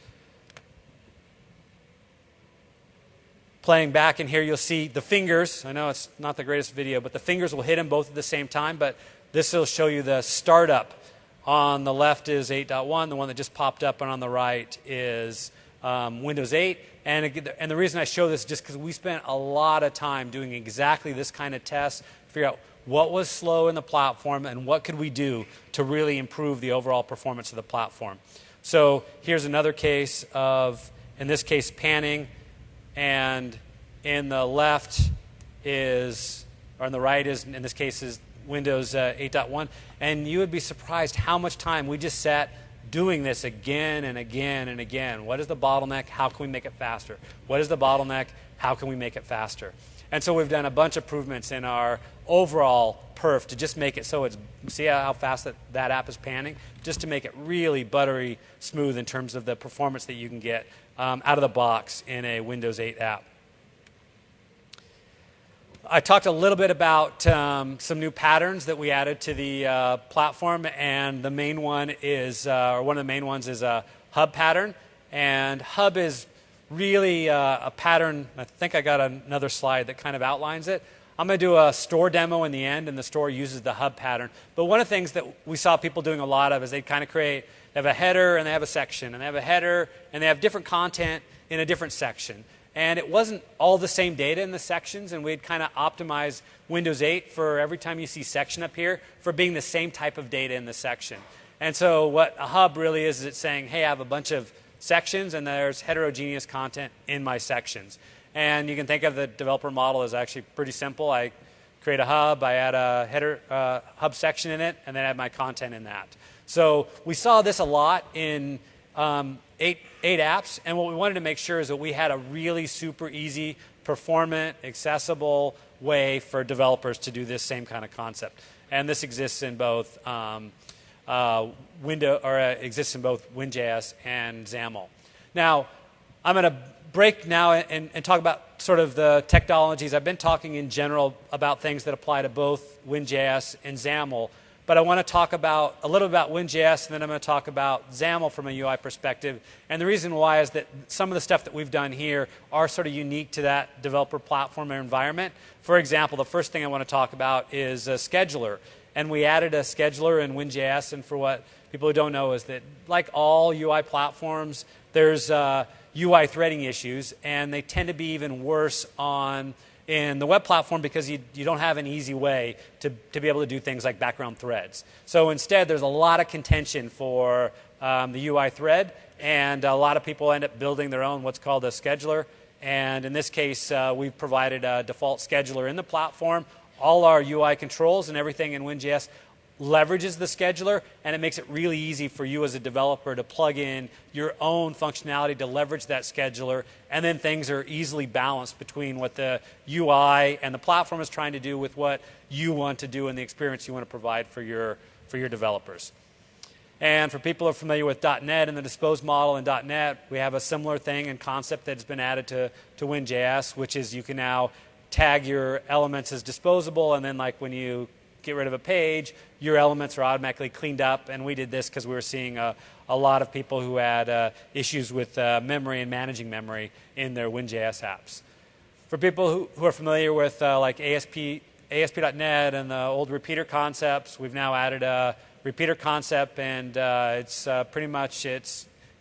playing back, and here you'll see the fingers. I know it's not the greatest video, but the fingers will hit them both at the same time. But this will show you the startup. On the left is 8.1, the one that just popped up, and on the right is Windows 8. And the reason I show this is just because we spent a lot of time doing exactly this kind of test, figure out what was slow in the platform and what could we do to really improve the overall performance of the platform. So here's another case of, in this case, panning, and in the left is, or on the right is, in this case, is Windows 8.1, and you would be surprised how much time we just sat doing this again and again and again. What is the bottleneck? How can we make it faster? What is the bottleneck? How can we make it faster? And so we've done a bunch of improvements in our overall perf to just make it so it's, see how fast that app is panning? Just to make it really buttery smooth in terms of the performance that you can get out of the box in a Windows 8 app. I talked a little bit about some new patterns that we added to the platform, and the main one is, or one of the main ones is a hub pattern. And hub is really a pattern. I think I got another slide that kind of outlines it. I'm going to do a store demo in the end, and the store uses the hub pattern. But one of the things that we saw people doing a lot of is they kind of create, they have a header and they have a section, and they have a header and they have different content in a different section. And it wasn't all the same data in the sections, and we'd kind of optimize Windows 8 for every time you see section up here for being the same type of data in the section. And so what a hub really is it's saying, hey, I have a bunch of sections and there's heterogeneous content in my sections. And you can think of the developer model as actually pretty simple. I create a hub, I add a header hub section in it, and then add my content in that. So we saw this a lot in eight apps, and what we wanted to make sure is that we had a really super easy, performant, accessible way for developers to do this same kind of concept. And this exists in both exists in both WinJS and XAML. Now, I'm going to break now and talk about sort of the technologies. I've been talking in general about things that apply to both WinJS and XAML. But I want to talk about a little about WinJS, and then I'm going to talk about XAML from a UI perspective. And the reason why is that some of the stuff that we've done here are sort of unique to that developer platform or environment. For example, the first thing I want to talk about is a scheduler. And we added a scheduler in WinJS, and for what people who don't know is that like all UI platforms, there's UI threading issues, and they tend to be even worse in the web platform because you don't have an easy way to be able to do things like background threads. So instead, there's a lot of contention for the UI thread, and a lot of people end up building their own what's called a scheduler. And in this case, we've provided a default scheduler in the platform. All our UI controls and everything in WinJS leverages the scheduler, and it makes it really easy for you as a developer to plug in your own functionality to leverage that scheduler, and then things are easily balanced between what the UI and the platform is trying to do with what you want to do and the experience you want to provide for your developers. And for people who are familiar with .NET and the dispose model in .NET, we have a similar thing and concept that's been added to WinJS, which is you can now tag your elements as disposable, and then like when you get rid of a page, your elements are automatically cleaned up. And we did this because we were seeing a lot of people who had issues with memory and managing memory in their WinJS apps. For people who are familiar with like ASP.NET and the old repeater concepts, we've now added a repeater concept, and it's pretty much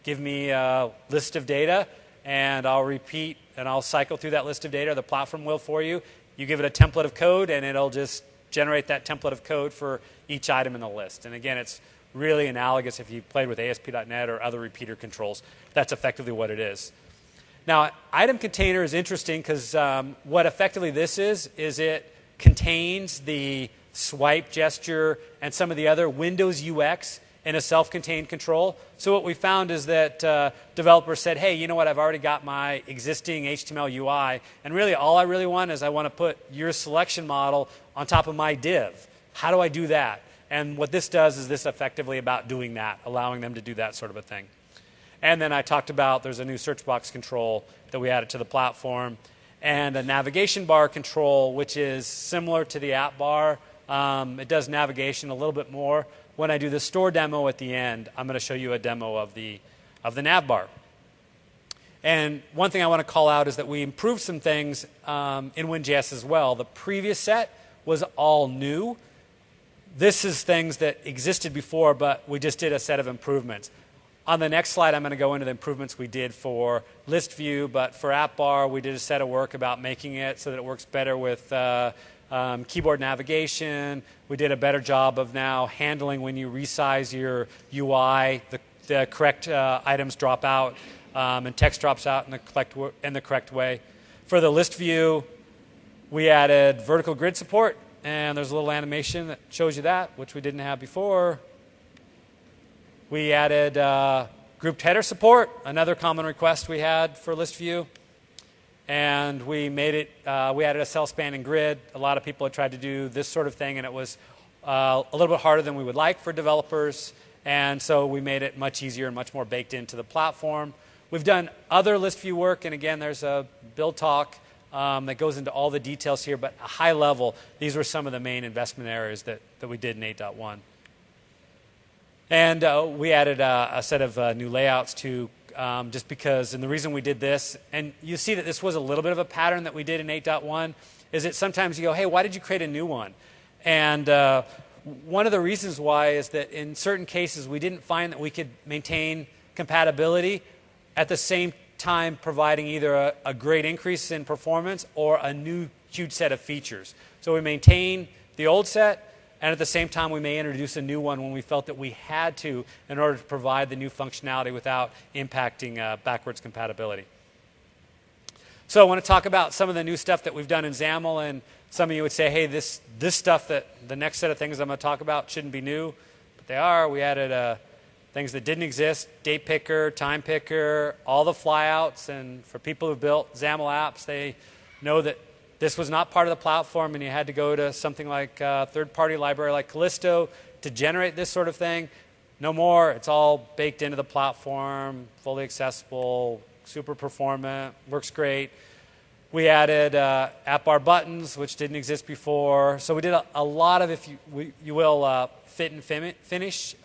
give me a list of data, and I'll repeat and I'll cycle through that list of data. The platform will for you. You give it a template of code, and it'll just generate that template of code for each item in the list. And again, it's really analogous if you played with ASP.NET or other repeater controls. That's effectively what it is. Now, item container is interesting because what effectively this is it contains the swipe gesture and some of the other Windows UX in a self-contained control. So what we found is that developers said, hey, you know what, I've already got my existing HTML UI, and really all I really want is I want to put your selection model on top of my div. How do I do that? And what this does is this effectively about doing that, allowing them to do that sort of a thing. And then I talked about there's a new search box control that we added to the platform, and a navigation bar control, which is similar to the app bar. It does navigation a little bit more. When I do the store demo at the end, I'm going to show you a demo of the nav bar. And one thing I want to call out is that we improved some things in WinJS as well. The previous set was all new. This is things that existed before, but we just did a set of improvements. On the next slide, I'm going to go into the improvements we did for list view, but for app bar, we did a set of work about making it so that it works better with keyboard navigation. We did a better job of now handling when you resize your UI, the correct items drop out and text drops out in the correct way. For the list view, we added vertical grid support, and there's a little animation that shows you that, which we didn't have before. We added grouped header support, another common request we had for list view. And we made it, we added a cell spanning grid. A lot of people had tried to do this sort of thing, and it was a little bit harder than we would like for developers. And so we made it much easier and much more baked into the platform. We've done other list view work, and again, there's a build talk that goes into all the details here, but at a high level, these were some of the main investment areas that we did in 8.1. And we added a set of new layouts too, just because, and the reason we did this, and you see that this was a little bit of a pattern that we did in 8.1, is that sometimes you go, hey, why did you create a new one? And one of the reasons why is that in certain cases we didn't find that we could maintain compatibility at the same time providing either a great increase in performance or a new huge set of features. So we maintain the old set, and at the same time, we may introduce a new one when we felt that we had to in order to provide the new functionality without impacting backwards compatibility. So I want to talk about some of the new stuff that we've done in XAML, and some of you would say, hey, this stuff that the next set of things I'm going to talk about shouldn't be new, but they are. We added things that didn't exist, date picker, time picker, all the flyouts, and for people who've built XAML apps, they know that this was not part of the platform, and you had to go to something like a third-party library like Callisto to generate this sort of thing. No more. It's all baked into the platform, fully accessible, super performant, works great. We added app bar buttons, which didn't exist before. So we did a lot of, if you will, fit and finish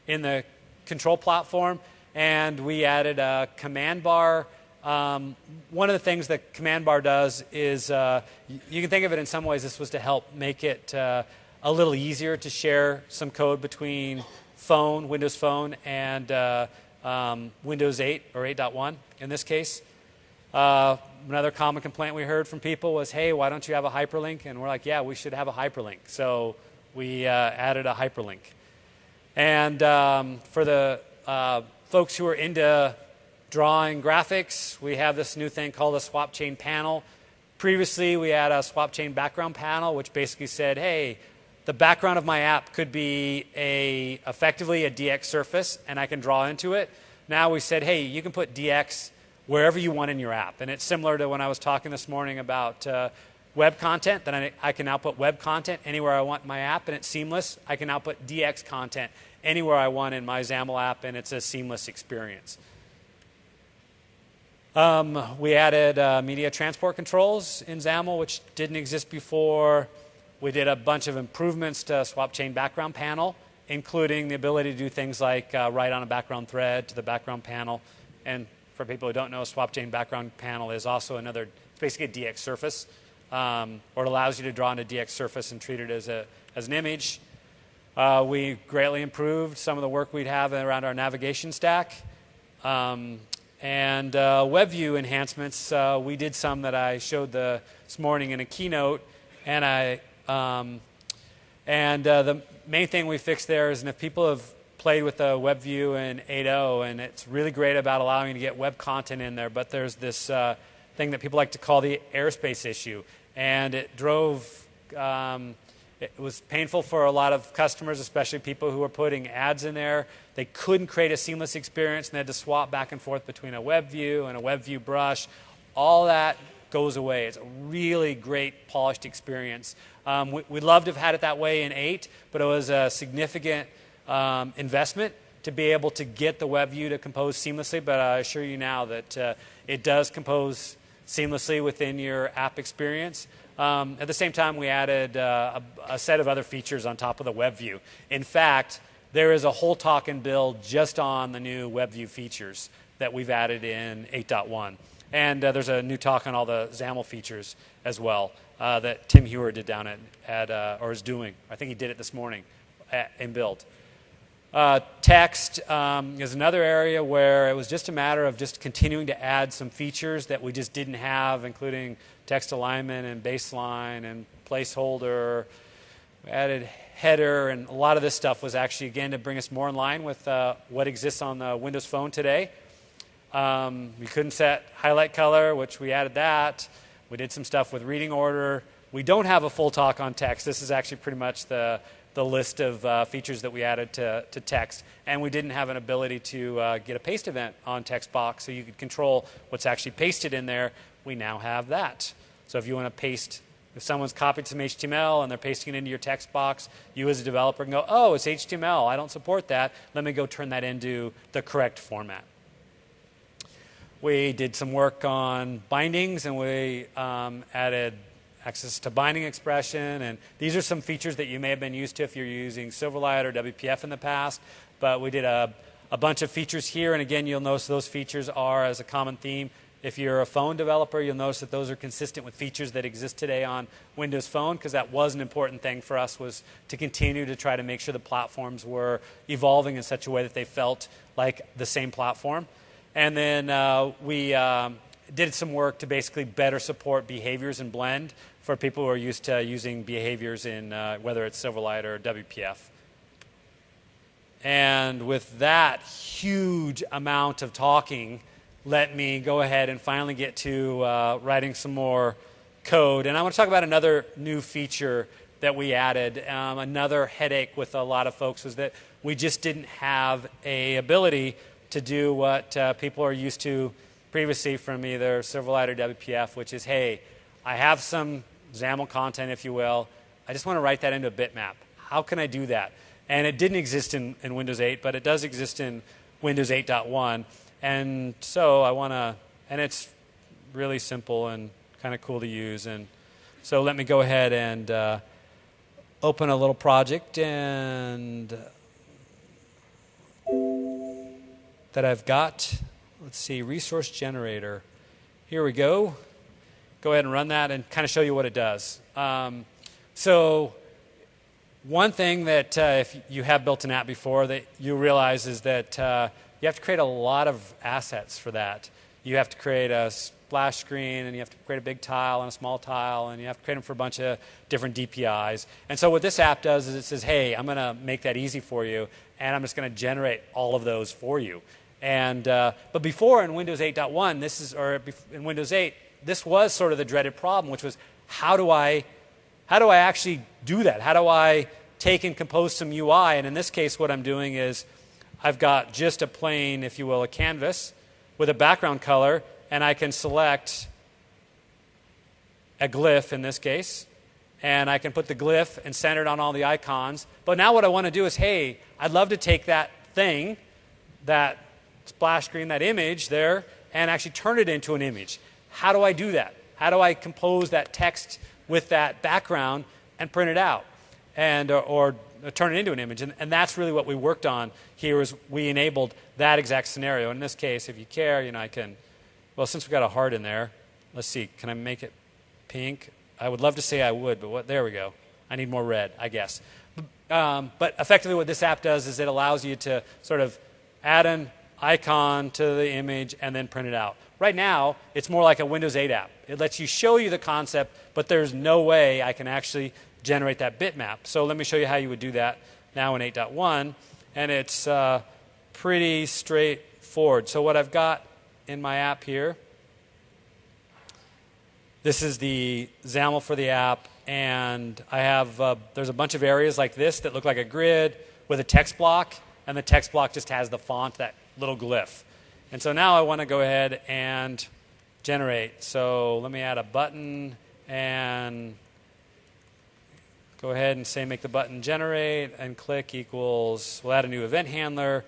in the control platform, and we added a command bar. One of the things that command bar does is, you can think of it in some ways, this was to help make it a little easier to share some code between Windows Phone, and Windows 8 or 8.1 in this case. Another common complaint we heard from people was, hey, why don't you have a hyperlink? And we're like, yeah, we should have a hyperlink. So we added a hyperlink. And for the folks who are into drawing graphics, we have this new thing called a swap chain panel. Previously, we had a swap chain background panel, which basically said, hey, the background of my app could be effectively a DX surface, and I can draw into it. Now we said, hey, you can put DX wherever you want in your app. And it's similar to when I was talking this morning about web content, that I can now put web content anywhere I want in my app, and it's seamless. I can now put DX content anywhere I want in my XAML app, and it's a seamless experience. We added media transport controls in XAML, which didn't exist before. We did a bunch of improvements to swap chain background panel, including the ability to do things like write on a background thread to the background panel. And for people who don't know, swap chain background panel is also another, it's basically a DX surface, or it allows you to draw on a DX surface and treat it as an image. We greatly improved some of the work we'd have around our navigation stack. And web view enhancements, we did some that I showed this morning in a keynote, and the main thing we fixed there is, and if people have played with the web view in 8.0, and it's really great about allowing you to get web content in there, but there's this thing that people like to call the airspace issue, and it drove It was painful for a lot of customers, especially people who were putting ads in there. They couldn't create a seamless experience, and they had to swap back and forth between a web view and a web view brush. All that goes away. It's a really great polished experience. We'd love to have had it that way in 8, but it was a significant investment to be able to get the web view to compose seamlessly, but I assure you now that it does compose seamlessly within your app experience. At the same time, we added a set of other features on top of the web view. In fact, there is a whole talk and build just on the new web view features that we've added in 8.1. And there's a new talk on all the XAML features as well that Tim Hewer did down at or is doing. I think he did it this morning in build. Text is another area where it was just a matter of just continuing to add some features that we just didn't have, including text alignment and baseline and placeholder. We added header, and a lot of this stuff was actually, again, to bring us more in line with what exists on the Windows Phone today. We couldn't set highlight color, which we added that. We did some stuff with reading order. We don't have a full talk on text. This is actually pretty much the list of features that we added to text. And we didn't have an ability to get a paste event on text box so you could control what's actually pasted in there. We now have that. So if you want to paste, if someone's copied some HTML and they're pasting it into your text box, you as a developer can go, oh, it's HTML. I don't support that. Let me go turn that into the correct format. We did some work on bindings, and we added access to binding expression, and these are some features that you may have been used to if you're using Silverlight or WPF in the past, but we did a bunch of features here, and again, you'll notice those features are as a common theme. If you're a phone developer, you'll notice that those are consistent with features that exist today on Windows Phone, because that was an important thing for us, was to continue to try to make sure the platforms were evolving in such a way that they felt like the same platform. And then we did some work to basically better support behaviors in Blend for people who are used to using behaviors in whether it's Silverlight or WPF. And with that huge amount of talking, let me go ahead and finally get to writing some more code. And I want to talk about another new feature that we added. Another headache with a lot of folks was that we just didn't have an ability to do what people are used to previously from either Silverlight or WPF, which is, hey, I have some XAML content, if you will. I just want to write that into a bitmap. How can I do that? And it didn't exist in Windows 8, but it does exist in Windows 8.1. And so I want to, and it's really simple and kind of cool to use. And so let me go ahead and open a little project and that I've got. Let's see, resource generator. Here we go. Go ahead and run that and kind of show you what it does. So one thing that if you have built an app before that you realize is that you have to create a lot of assets for that. You have to create a splash screen, and you have to create a big tile and a small tile, and you have to create them for a bunch of different DPIs. And so what this app does is it says, hey, I'm going to make that easy for you, and I'm just going to generate all of those for you. And but before in Windows 8.1, in Windows 8, this was sort of the dreaded problem, which was how do I actually do that? How do I take and compose some UI? And in this case, what I'm doing is I've got just a plain, if you will, a canvas with a background color, and I can select a glyph in this case, and I can put the glyph and center it on all the icons. But now what I want to do is, hey, I'd love to take that thing, that splash screen, that image there, and actually turn it into an image. How do I do that? How do I compose that text with that background and print it out and or turn it into an image? And that's really what we worked on here, is we enabled that exact scenario. In this case, if you care, I can, well, since we've got a heart in there, let's see, can I make it pink? I would love to say I would, but there we go. I need more red, I guess. But effectively what this app does is it allows you to sort of add an icon to the image and then print it out. Right now, it's more like a Windows 8 app. It lets you show you the concept, but there's no way I can actually generate that bitmap. So let me show you how you would do that now in 8.1, and it's pretty straightforward. So what I've got in my app here, this is the XAML for the app, and I have, there's a bunch of areas like this that look like a grid with a text block, and the text block just has the font, that little glyph. And so now I want to go ahead and generate. So let me add a button and go ahead and say make the button generate, and click equals, we'll add a new event handler,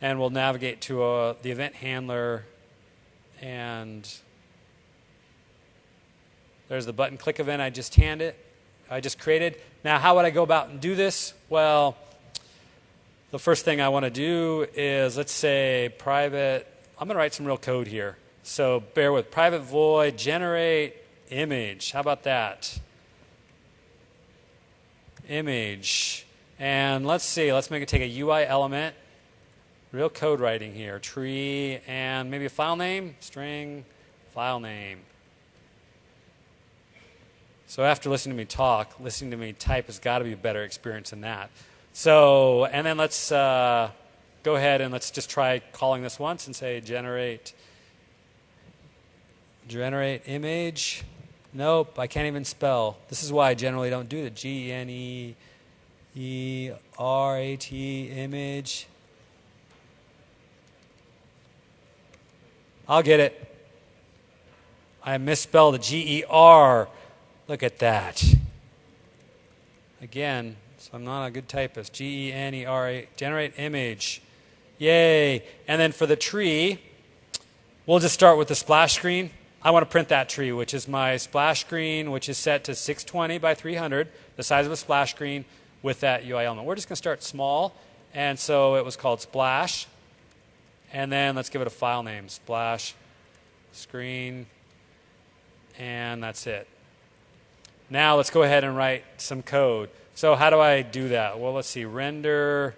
and we'll navigate to the event handler, and there's the button click event I just created. Now, how would I go about and do this? Well, the first thing I want to do is, let's say, private, I'm going to write some real code here. So bear with, private void generate image. How about that? Image. And let's see, let's make it take a UI element. Real code writing here. Tree and maybe a file name, string, file name. So after listening to me talk, listening to me type has got to be a better experience than that. So, and then let's go ahead and let's just try calling this once and say generate image. Nope, I can't even spell. This is why I generally don't do the Generate image. I'll get it. I misspelled the G-E-R. Look at that. Again, so I'm not a good typist. Generate, generate image. Yay. And then for the tree, we'll just start with the splash screen. I want to print that tree, which is my splash screen, which is set to 620 by 300, the size of a splash screen with that UI element. We're just going to start small. And so it was called splash. And then let's give it a file name, splash screen, and that's it. Now let's go ahead and write some code. So how do I do that? Well, let's see. Render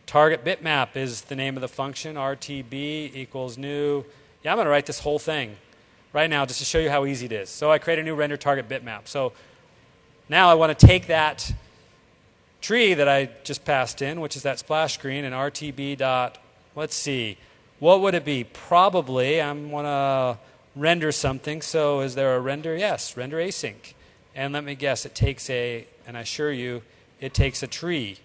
target bitmap is the name of the function. RTB equals new. Yeah, I'm going to write this whole thing right now just to show you how easy it is. So I create a new render target bitmap. So now I want to take that tree that I just passed in, which is that splash screen, and RTB dot, let's see, what would it be? Probably I want to render something. So is there a render? Yes, render async. And let me guess, it takes and I assure you, it takes a tree,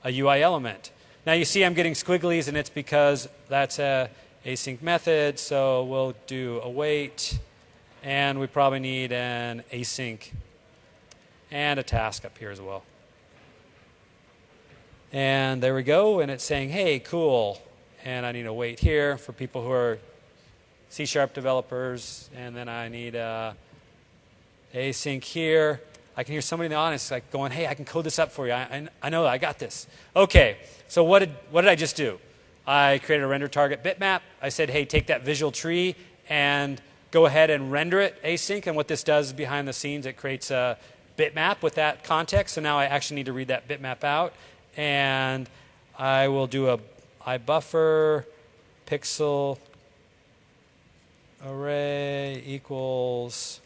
a UI element. Now you see I'm getting squigglies, and it's because that's a async method. So we'll do await, and we probably need an async and a task up here as well. And there we go, and it's saying, hey, cool. And I need a wait here for people who are C# developers, and then I need async here. I can hear somebody in the audience like going, hey, I can code this up for you. I know, I got this. Okay, so what did I just do? I created a render target bitmap. I said, hey, take that visual tree and go ahead and render it async. And what this does behind the scenes, it creates a bitmap with that context. So now I actually need to read that bitmap out. And I will do iBuffer pixel array equals,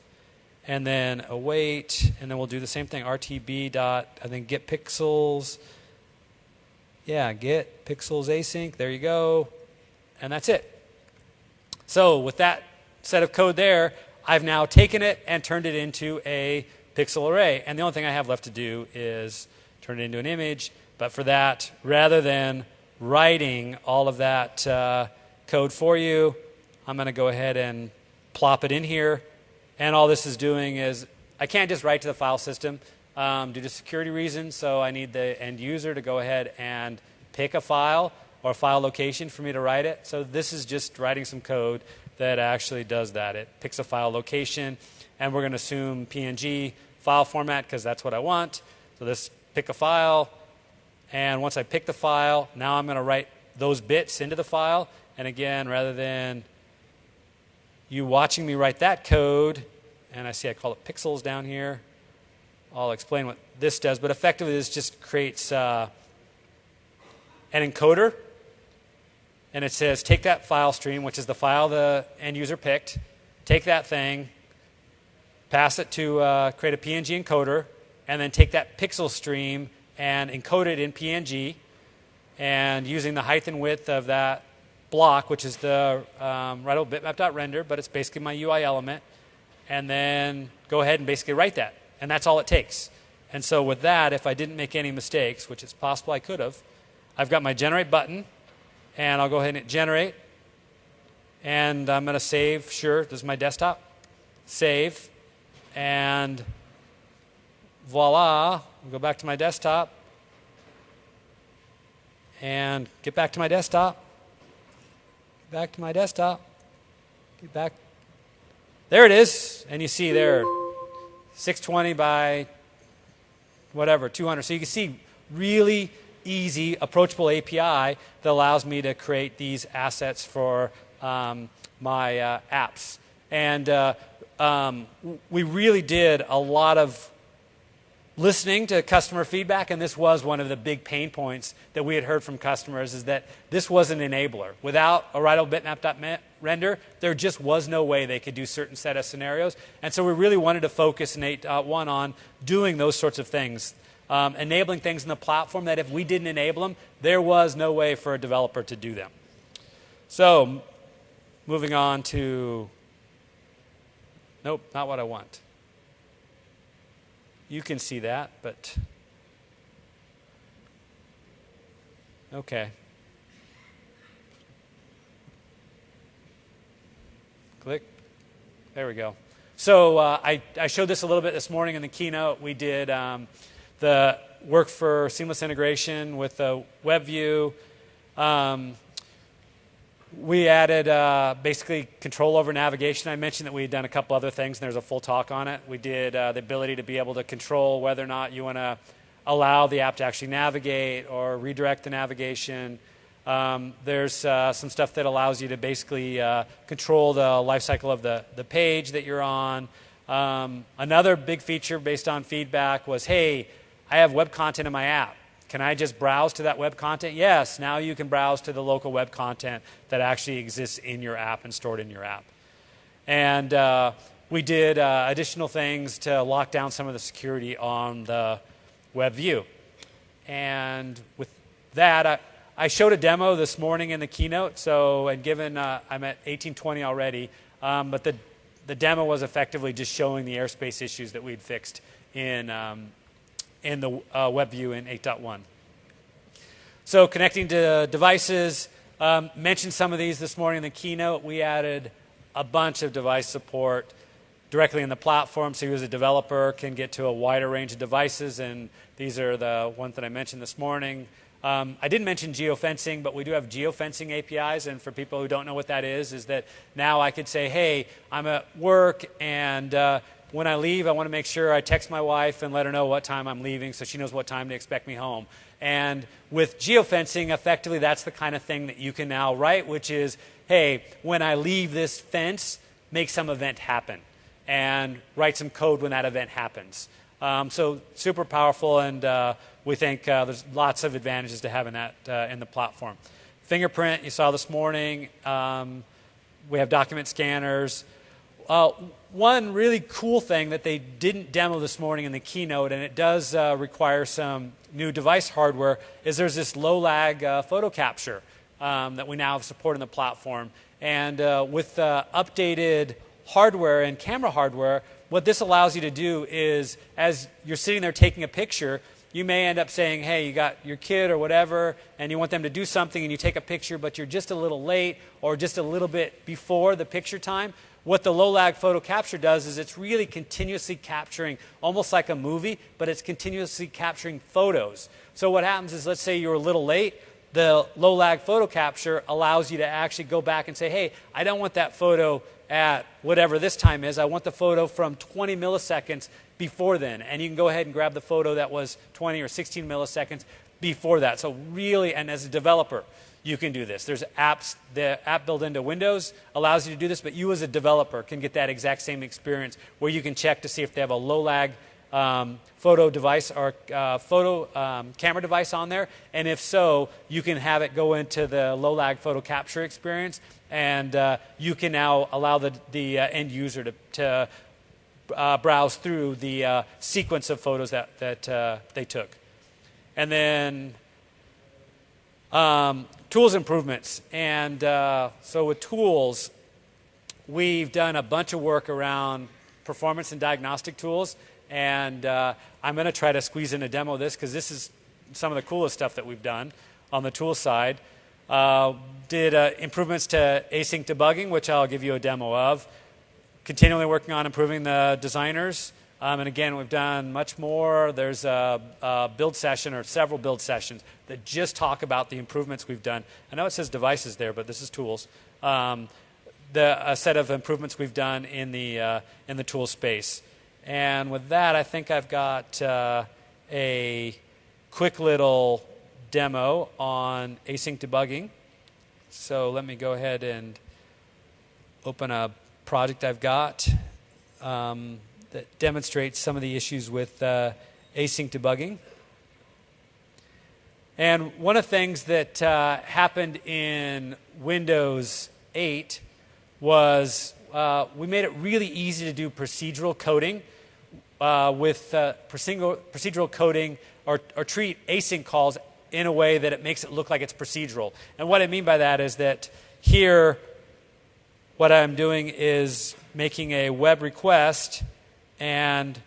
and then await, and then we'll do the same thing, RTB dot, and then get pixels. Yeah, get pixels async, there you go. And that's it. So with that set of code there, I've now taken it and turned it into a pixel array. And the only thing I have left to do is turn it into an image. But for that, rather than writing all of that code for you, I'm going to go ahead and plop it in here. And all this is doing is, I can't just write to the file system due to security reasons, so I need the end user to go ahead and pick a file or a file location for me to write it. So this is just writing some code that actually does that. It picks a file location, and we're going to assume PNG file format because that's what I want. So this pick a file, and once I pick the file, now I'm going to write those bits into the file. And again, rather than you watching me write that code, and I see I call it pixels down here, I'll explain what this does. But effectively, this just creates an encoder. And it says, take that file stream, which is the file the end user picked, take that thing, pass it to create a PNG encoder, and then take that pixel stream and encode it in PNG, and using the height and width of that block, which is the writable bitmap.render, but it's basically my UI element, and then go ahead and basically write that. And that's all it takes. And so with that, if I didn't make any mistakes, which it's possible I could have, I've got my generate button, and I'll go ahead and hit generate. And I'm going to save. Sure, this is my desktop. Save. And voila, I'll go back to my desktop. And get back to my desktop. Back to my desktop. Get back. There it is. And you see there, 620 by whatever, 200. So you can see really easy, approachable API that allows me to create these assets for my apps. And we really did a lot of listening to customer feedback, and this was one of the big pain points that we had heard from customers, is that this was an enabler. Without a writable bitmap.render, there just was no way they could do certain set of scenarios. And so we really wanted to focus in 8.1 on doing those sorts of things, enabling things in the platform that if we didn't enable them, there was no way for a developer to do them. So moving on to, nope, not what I want. You can see that, but okay. Click. There we go. So I showed this a little bit this morning in the keynote. We did the work for seamless integration with the web view. We added basically control over navigation. I mentioned that we had done a couple other things, and there's a full talk on it. We did the ability to be able to control whether or not you want to allow the app to actually navigate or redirect the navigation. There's some stuff that allows you to basically control the lifecycle of the page that you're on. Another big feature based on feedback was, hey, I have web content in my app. Can I just browse to that web content? Yes, now you can browse to the local web content that actually exists in your app and stored in your app. And we did additional things to lock down some of the security on the web view. And with that, I showed a demo this morning in the keynote. So, and given I'm at 1820 already, but the demo was effectively just showing the airspace issues that we'd fixed in the web view in 8.1. So connecting to devices, mentioned some of these this morning in the keynote. We added a bunch of device support directly in the platform, so you as a developer can get to a wider range of devices, and these are the ones that I mentioned this morning. I didn't mention geofencing, but we do have geofencing APIs, and for people who don't know what that is that now I could say, hey, I'm at work, and when I leave, I want to make sure I text my wife and let her know what time I'm leaving so she knows what time to expect me home. And with geofencing, effectively, that's the kind of thing that you can now write, which is, hey, when I leave this fence, make some event happen, and write some code when that event happens. So super powerful, and we think there's lots of advantages to having that in the platform. Fingerprint, you saw this morning. We have document scanners. One really cool thing that they didn't demo this morning in the keynote, and it does require some new device hardware, is there's this low-lag photo capture that we now have support in the platform. And with updated hardware and camera hardware, what this allows you to do is, as you're sitting there taking a picture, you may end up saying, hey, you got your kid or whatever, and you want them to do something, and you take a picture, but you're just a little late or just a little bit before the picture time. What the low-lag photo capture does is it's really continuously capturing, almost like a movie, but it's continuously capturing photos. So what happens is, let's say you're a little late, the low-lag photo capture allows you to actually go back and say, hey, I don't want that photo at whatever this time is. I want the photo from 20 milliseconds before then. And you can go ahead and grab the photo that was 20 or 16 milliseconds before that. So really, and as a developer, you can do this. There's apps, the app built into Windows allows you to do this, but you as a developer can get that exact same experience where you can check to see if they have a low-lag photo device or photo camera device on there, and if so, you can have it go into the low-lag photo capture experience, and you can now allow the end user to browse through the sequence of photos that they took. And then tools improvements. And so with tools, we've done a bunch of work around performance and diagnostic tools. And I'm going to try to squeeze in a demo of this because this is some of the coolest stuff that we've done on the tool side. Did improvements to async debugging, which I'll give you a demo of. Continually working on improving the designers. And again, we've done much more. There's a build session or several build sessions that just talk about the improvements we've done. I know it says devices there, but this is tools. A set of improvements we've done in the tool space. And with that, I think I've got a quick little demo on async debugging. So let me go ahead and open a project I've got that demonstrates some of the issues with async debugging. And one of the things that happened in Windows 8 was we made it really easy to do procedural coding with procedural coding or treat async calls in a way that it makes it look like it's procedural. And what I mean by that is that here what I'm doing is making a web request, and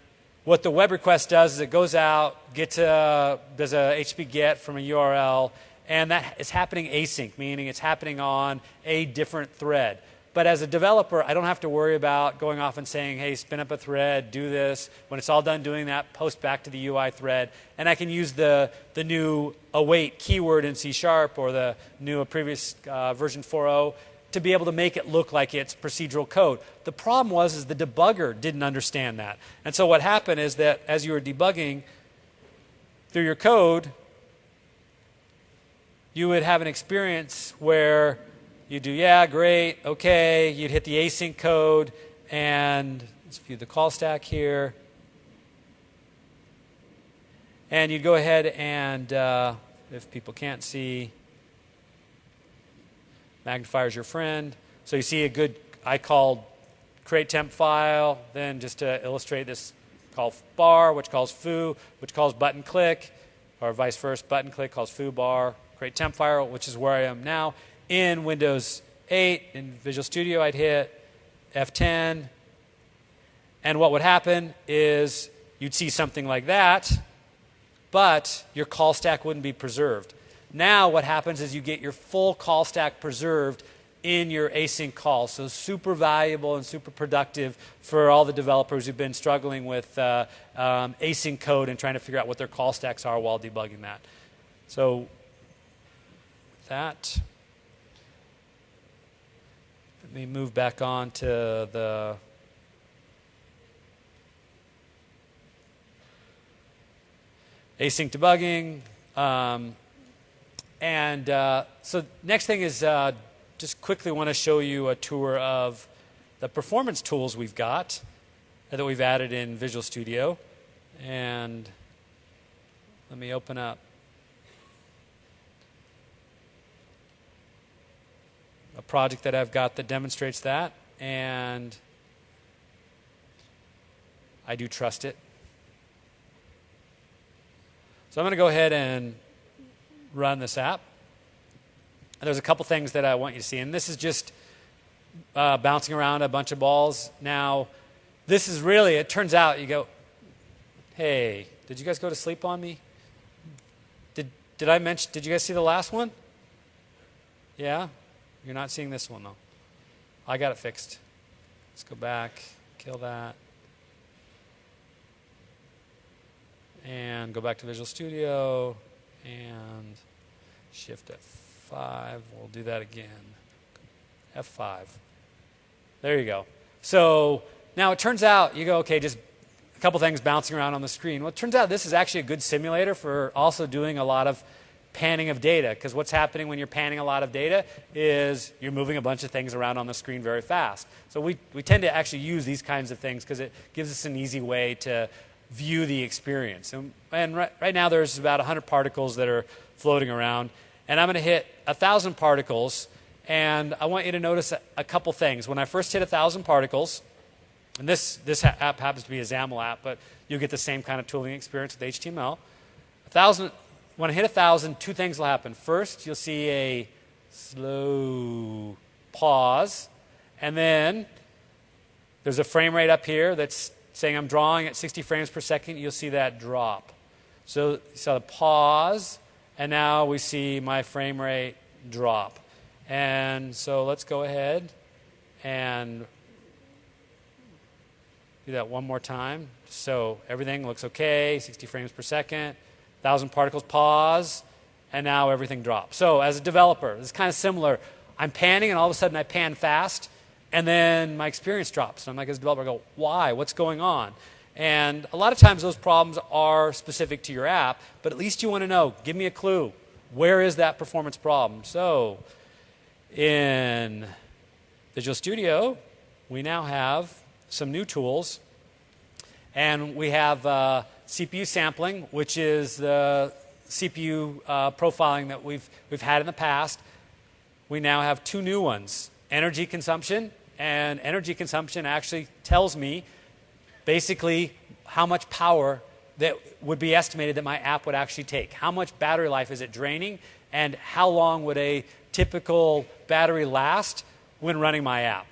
what the web request does is it goes out, does a HTTP GET from a URL, and that is happening async, meaning it's happening on a different thread. But as a developer, I don't have to worry about going off and saying, hey, spin up a thread, do this. When it's all done doing that, post back to the UI thread. And I can use the new await keyword in C# or the new previous version 4.0 to be able to make it look like it's procedural code. The problem is the debugger didn't understand that. And so what happened is that as you were debugging through your code, you would have an experience where you do, yeah, great, okay. You'd hit the async code, and let's view the call stack here. And you'd go ahead and, if people can't see, magnifier's your friend. So you see a good, I called create temp file, then just to illustrate this, call bar, which calls foo, which calls button click, or vice versa, button click calls foo bar, create temp file, which is where I am now. In Windows 8, in Visual Studio, I'd hit F10, and what would happen is you'd see something like that, but your call stack wouldn't be preserved. Now what happens is you get your full call stack preserved in your async call. So super valuable and super productive for all the developers who've been struggling with async code and trying to figure out what their call stacks are while debugging that. So with that, let me move back on to the async debugging. So next thing is just quickly want to show you a tour of the performance tools we've got that we've added in Visual Studio. And let me open up a project that I've got that demonstrates that, and I do trust it. So I'm going to go ahead and run this app. And there's a couple things that I want you to see, and this is just bouncing around a bunch of balls. Now, this is really, it turns out you go, hey, did you guys go to sleep on me? Did I mention, did you guys see the last one? Yeah? You're not seeing this one, though. I got it fixed. Let's go back, kill that. And go back to Visual Studio, and Shift F5. We'll do that again. F5. There you go. So now it turns out, you go, okay, just a couple things bouncing around on the screen. Well, it turns out this is actually a good simulator for also doing a lot of panning of data, because what's happening when you're panning a lot of data is you're moving a bunch of things around on the screen very fast. So we tend to actually use these kinds of things because it gives us an easy way to view the experience. And right now there's about 100 particles that are floating around, and I'm going to hit 1,000 particles, and I want you to notice a couple things. When I first hit 1,000 particles, and this app happens to be a XAML app, but you'll get the same kind of tooling experience with HTML. When I hit 1,000, two things will happen. First, you'll see a slow pause, and then There's a frame rate up here that's saying I'm drawing at 60 frames per second. You'll see that drop. So you saw the pause, and now we see my frame rate drop. And so let's go ahead and do that one more time. So everything looks okay, 60 frames per second, 1,000 particles, pause, and now everything drops. So as a developer, it's kind of similar. I'm panning, and all of a sudden I pan fast, and then my experience drops. And I'm like, as a developer, I go, why? What's going on? And a lot of times those problems are specific to your app, but at least you want to know, give me a clue. Where is that performance problem? So in Visual Studio, we now have some new tools. And we have CPU sampling, which is the CPU profiling that we've had in the past. We now have two new ones, energy consumption. And energy consumption actually tells me basically how much power that would be estimated that my app would actually take. How much battery life is it draining, and how long would a typical battery last when running my app?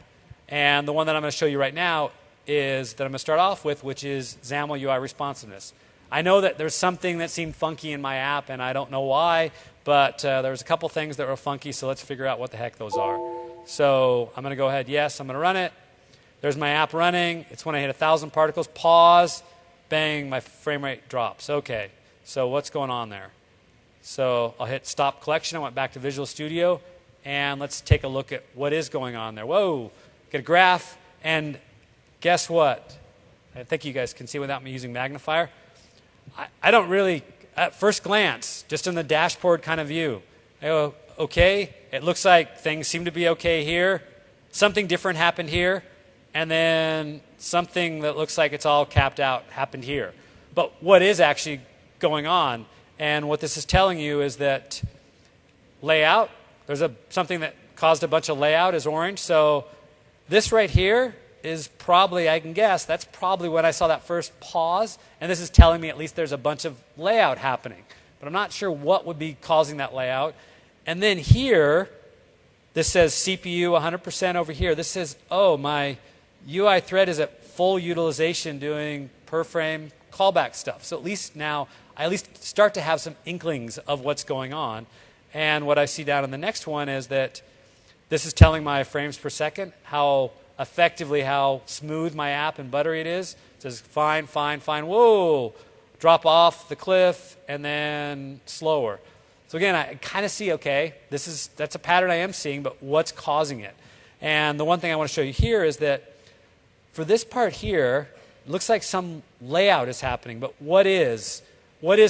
And the one that I'm going to show you right now is that I'm going to start off with, which is XAML UI responsiveness. I know that there's something that seemed funky in my app, and I don't know why, but there's a couple things that were funky, so let's figure out what the heck those are. So I'm going to go ahead, yes, I'm going to run it. There's my app running. It's when I hit 1,000 particles, pause, bang, my frame rate drops. Okay, so what's going on there? So I'll hit stop collection. I went back to Visual Studio, and let's take a look at what is going on there. Whoa, get a graph, and guess what? I think you guys can see without me using magnifier. I don't really, at first glance, just in the dashboard kind of view, I go, okay, it looks like things seem to be okay here. Something different happened here. And then something that looks like it's all capped out happened here. But what is actually going on, and what this is telling you is that layout, there's something that caused a bunch of layout is orange. So this right here is probably, I can guess, that's probably when I saw that first pause. And this is telling me at least there's a bunch of layout happening. But I'm not sure what would be causing that layout. And then here, this says CPU 100% over here. This says, oh, my UI thread is at full utilization doing per frame callback stuff. So at least now, I at least start to have some inklings of what's going on. And what I see down in the next one is that this is telling my frames per second, how effectively, how smooth my app and buttery it is. It says fine, fine, fine, whoa, drop off the cliff, and then slower. So again, I kind of see, okay, that's a pattern I am seeing, but what's causing it? And the one thing I want to show you here is that for this part here, it looks like some layout is happening, but what is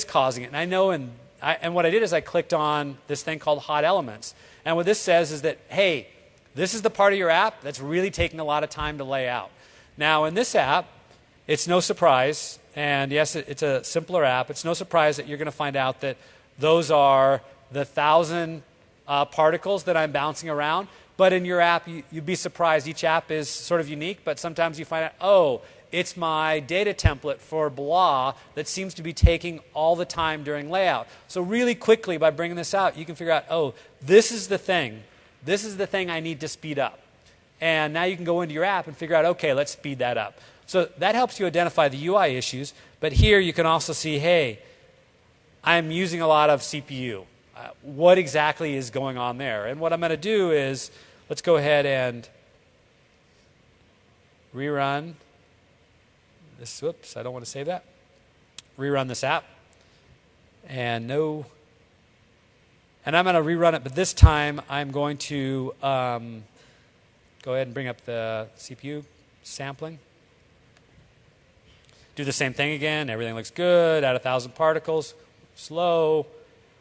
causing it? And I know, and what I did is I clicked on this thing called Hot Elements. And what this says is that, hey, this is the part of your app that's really taking a lot of time to lay out. Now, in this app, it's no surprise, and yes, it's a simpler app. It's no surprise that you're going to find out that those are the 1,000 particles that I'm bouncing around. But in your app, you'd be surprised. Each app is sort of unique, but sometimes you find out, oh, it's my data template for blah that seems to be taking all the time during layout. So really quickly, by bringing this out, you can figure out, oh, this is the thing. This is the thing I need to speed up. And now you can go into your app and figure out, okay, let's speed that up. So that helps you identify the UI issues. But here you can also see, hey, I'm using a lot of CPU. What exactly is going on there? And what I'm going to do is, let's go ahead and rerun this. Whoops, I don't want to save that. Rerun this app. And no. And I'm going to rerun it, but this time I'm going to go ahead and bring up the CPU sampling. Do the same thing again. Everything looks good. Add 1,000 particles. Slow.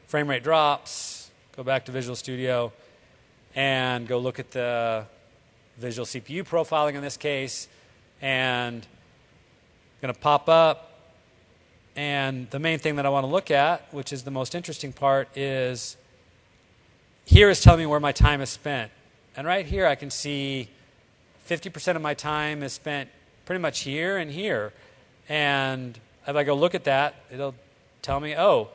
Frame rate drops. Go back to Visual Studio and go look at the visual CPU profiling in this case, and going to pop up. And the main thing that I want to look at, which is the most interesting part, is here is telling me where my time is spent. And right here I can see 50% of my time is spent pretty much here and here. And if I go look at that, it'll tell me, oh,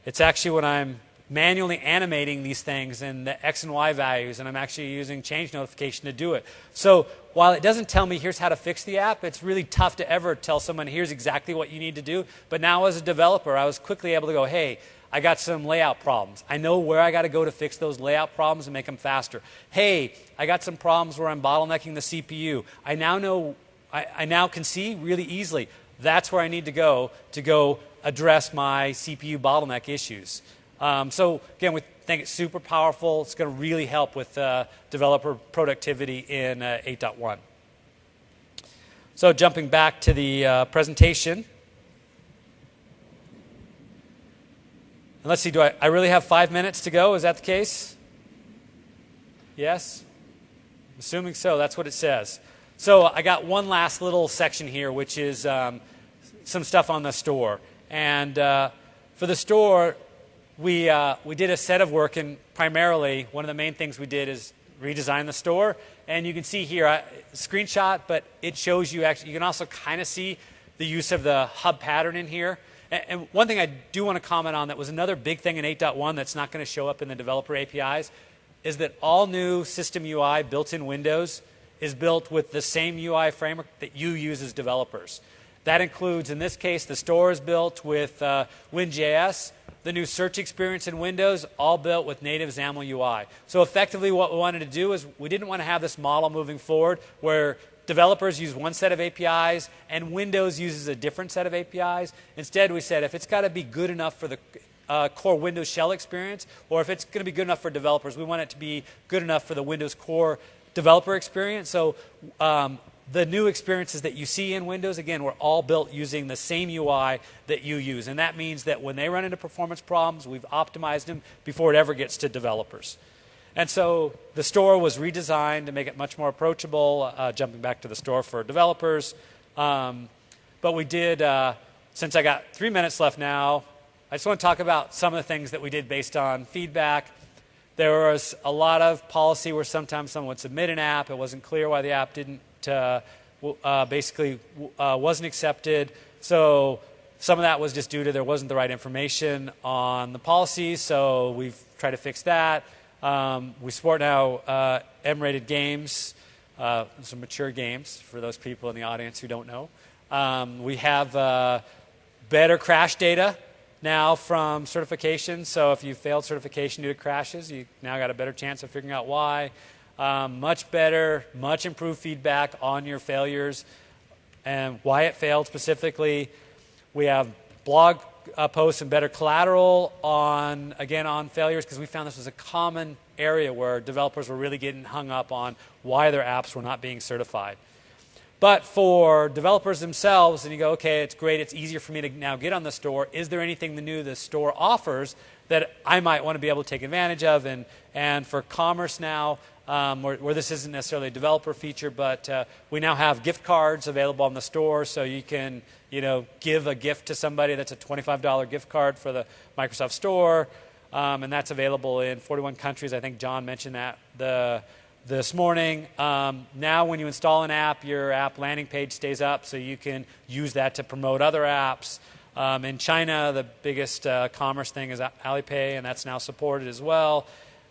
it's actually when I'm manually animating these things and the X and Y values, and I'm actually using change notification to do it. So while it doesn't tell me here's how to fix the app, it's really tough to ever tell someone here's exactly what you need to do. But now as a developer, I was quickly able to go, hey, I got some layout problems. I know where I got to go to fix those layout problems and make them faster. Hey, I got some problems where I'm bottlenecking the CPU. I now know, I now can see really easily that's where I need to go address my CPU bottleneck issues. So again, we think it's super powerful. It's going to really help with developer productivity in 8.1. So jumping back to the presentation. And let's see, do I really have 5 minutes to go? Is that the case? Yes? I'm assuming so. That's what it says. So I got one last little section here, which is some stuff on the store. And for the store, we did a set of work, and primarily one of the main things we did is redesign the store. And you can see here, screenshot, but it shows you actually, you can also kind of see the use of the hub pattern in here. And one thing I do want to comment on that was another big thing in 8.1 that's not going to show up in the developer APIs is that all new system UI built in Windows is built with the same UI framework that you use as developers. That includes, in this case, the store is built with Win.js, the new search experience in Windows, all built with native XAML UI. So effectively what we wanted to do is we didn't want to have this model moving forward where developers use one set of APIs and Windows uses a different set of APIs. Instead, we said if it's got to be good enough for the core Windows shell experience, or if it's going to be good enough for developers, we want it to be good enough for the Windows core developer experience. So the new experiences that you see in Windows, again, were all built using the same UI that you use. And that means that when they run into performance problems, we've optimized them before it ever gets to developers. And so the store was redesigned to make it much more approachable, jumping back to the store for developers. But we did, since I got 3 minutes left now, I just want to talk about some of the things that we did based on feedback. There was a lot of policy where sometimes someone would submit an app. It wasn't clear why the app didn't, wasn't accepted. So some of that was just due to there wasn't the right information on the policies. So we've tried to fix that. We support now M-rated games, some mature games for those people in the audience who don't know. We have better crash data now from certification. So if you failed certification due to crashes, you now got a better chance of figuring out why. Much better, much improved feedback on your failures and why it failed specifically. We have blog posts and better collateral on failures, because we found this was a common area where developers were really getting hung up on why their apps were not being certified. But for developers themselves, and you go, okay, it's great, it's easier for me to now get on the store. Is there anything new the store offers that I might want to be able to take advantage of? And for commerce now, where this isn't necessarily a developer feature, but we now have gift cards available on the store, so you can give a gift to somebody. That's a $25 gift card for the Microsoft Store, and that's available in 41 countries. I think John mentioned that this morning. Now when you install an app, your app landing page stays up, so you can use that to promote other apps. In China, the biggest commerce thing is Alipay, and that's now supported as well.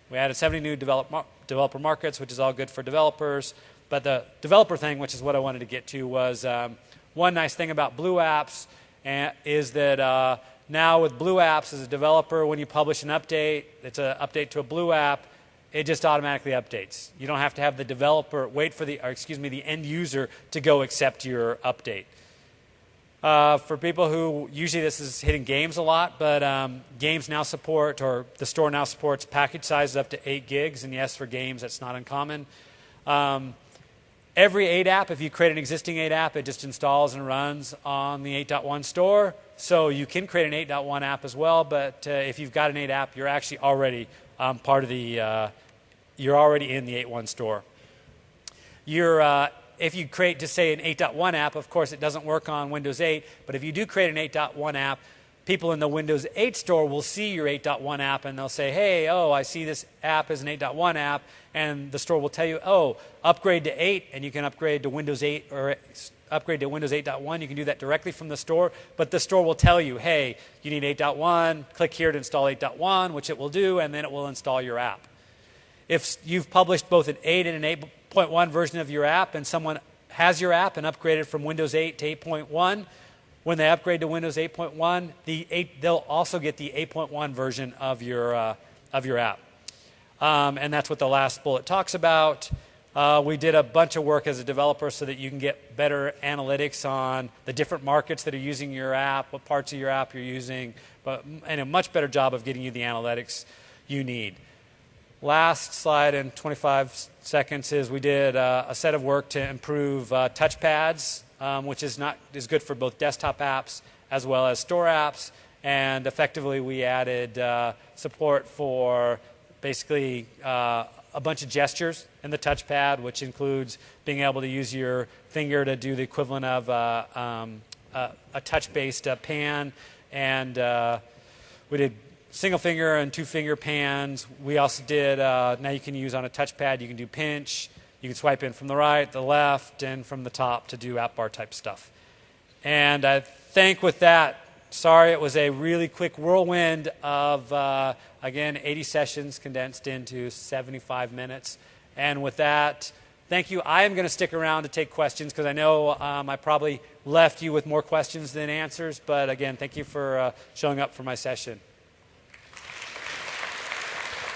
We added 70 new developer markets, which is all good for developers. But the developer thing, which is what I wanted to get to, was one nice thing about Blue Apps is that now with Blue Apps as a developer, when you publish an update, it's an update to a Blue app, it just automatically updates. You don't have to have the developer wait for the end user to go accept your update. For people who, usually this is hitting games a lot, but games now support, or the store now supports package sizes up to 8 gigs, and yes, for games, that's not uncommon. Every 8 app, if you create an existing 8 app, it just installs and runs on the 8.1 store. So you can create an 8.1 app as well, but if you've got an 8 app, you're actually already part of the, you're already in the 8.1 store. If you create, just say, an 8.1 app, of course, it doesn't work on Windows 8, but if you do create an 8.1 app, people in the Windows 8 store will see your 8.1 app and they'll say, hey, oh, I see this app as an 8.1 app, and the store will tell you, oh, upgrade to 8, and you can upgrade to Windows 8 or upgrade to Windows 8.1. You can do that directly from the store, but the store will tell you, hey, you need 8.1, click here to install 8.1, which it will do, and then it will install your app. If you've published both an 8 and an 8.1 version of your app, and someone has your app and upgraded from Windows 8 to 8.1, when they upgrade to Windows 8.1, they'll also get the 8.1 version of your app. And that's what the last bullet talks about. We did a bunch of work as a developer so that you can get better analytics on the different markets that are using your app, what parts of your app you're using, and a much better job of getting you the analytics you need. Last slide in 25 seconds is we did a set of work to improve touchpads, which is good for both desktop apps as well as store apps. And effectively, we added support for basically a bunch of gestures in the touchpad, which includes being able to use your finger to do the equivalent of a touch-based pan. And we did single finger and two finger pans. We also did, now you can use on a touchpad, you can do pinch, you can swipe in from the right, the left, and from the top to do app bar type stuff. And I think with that, sorry, it was a really quick whirlwind of, again, 80 sessions condensed into 75 minutes. And with that, thank you. I am going to stick around to take questions because I know I probably left you with more questions than answers. But again, thank you for showing up for my session.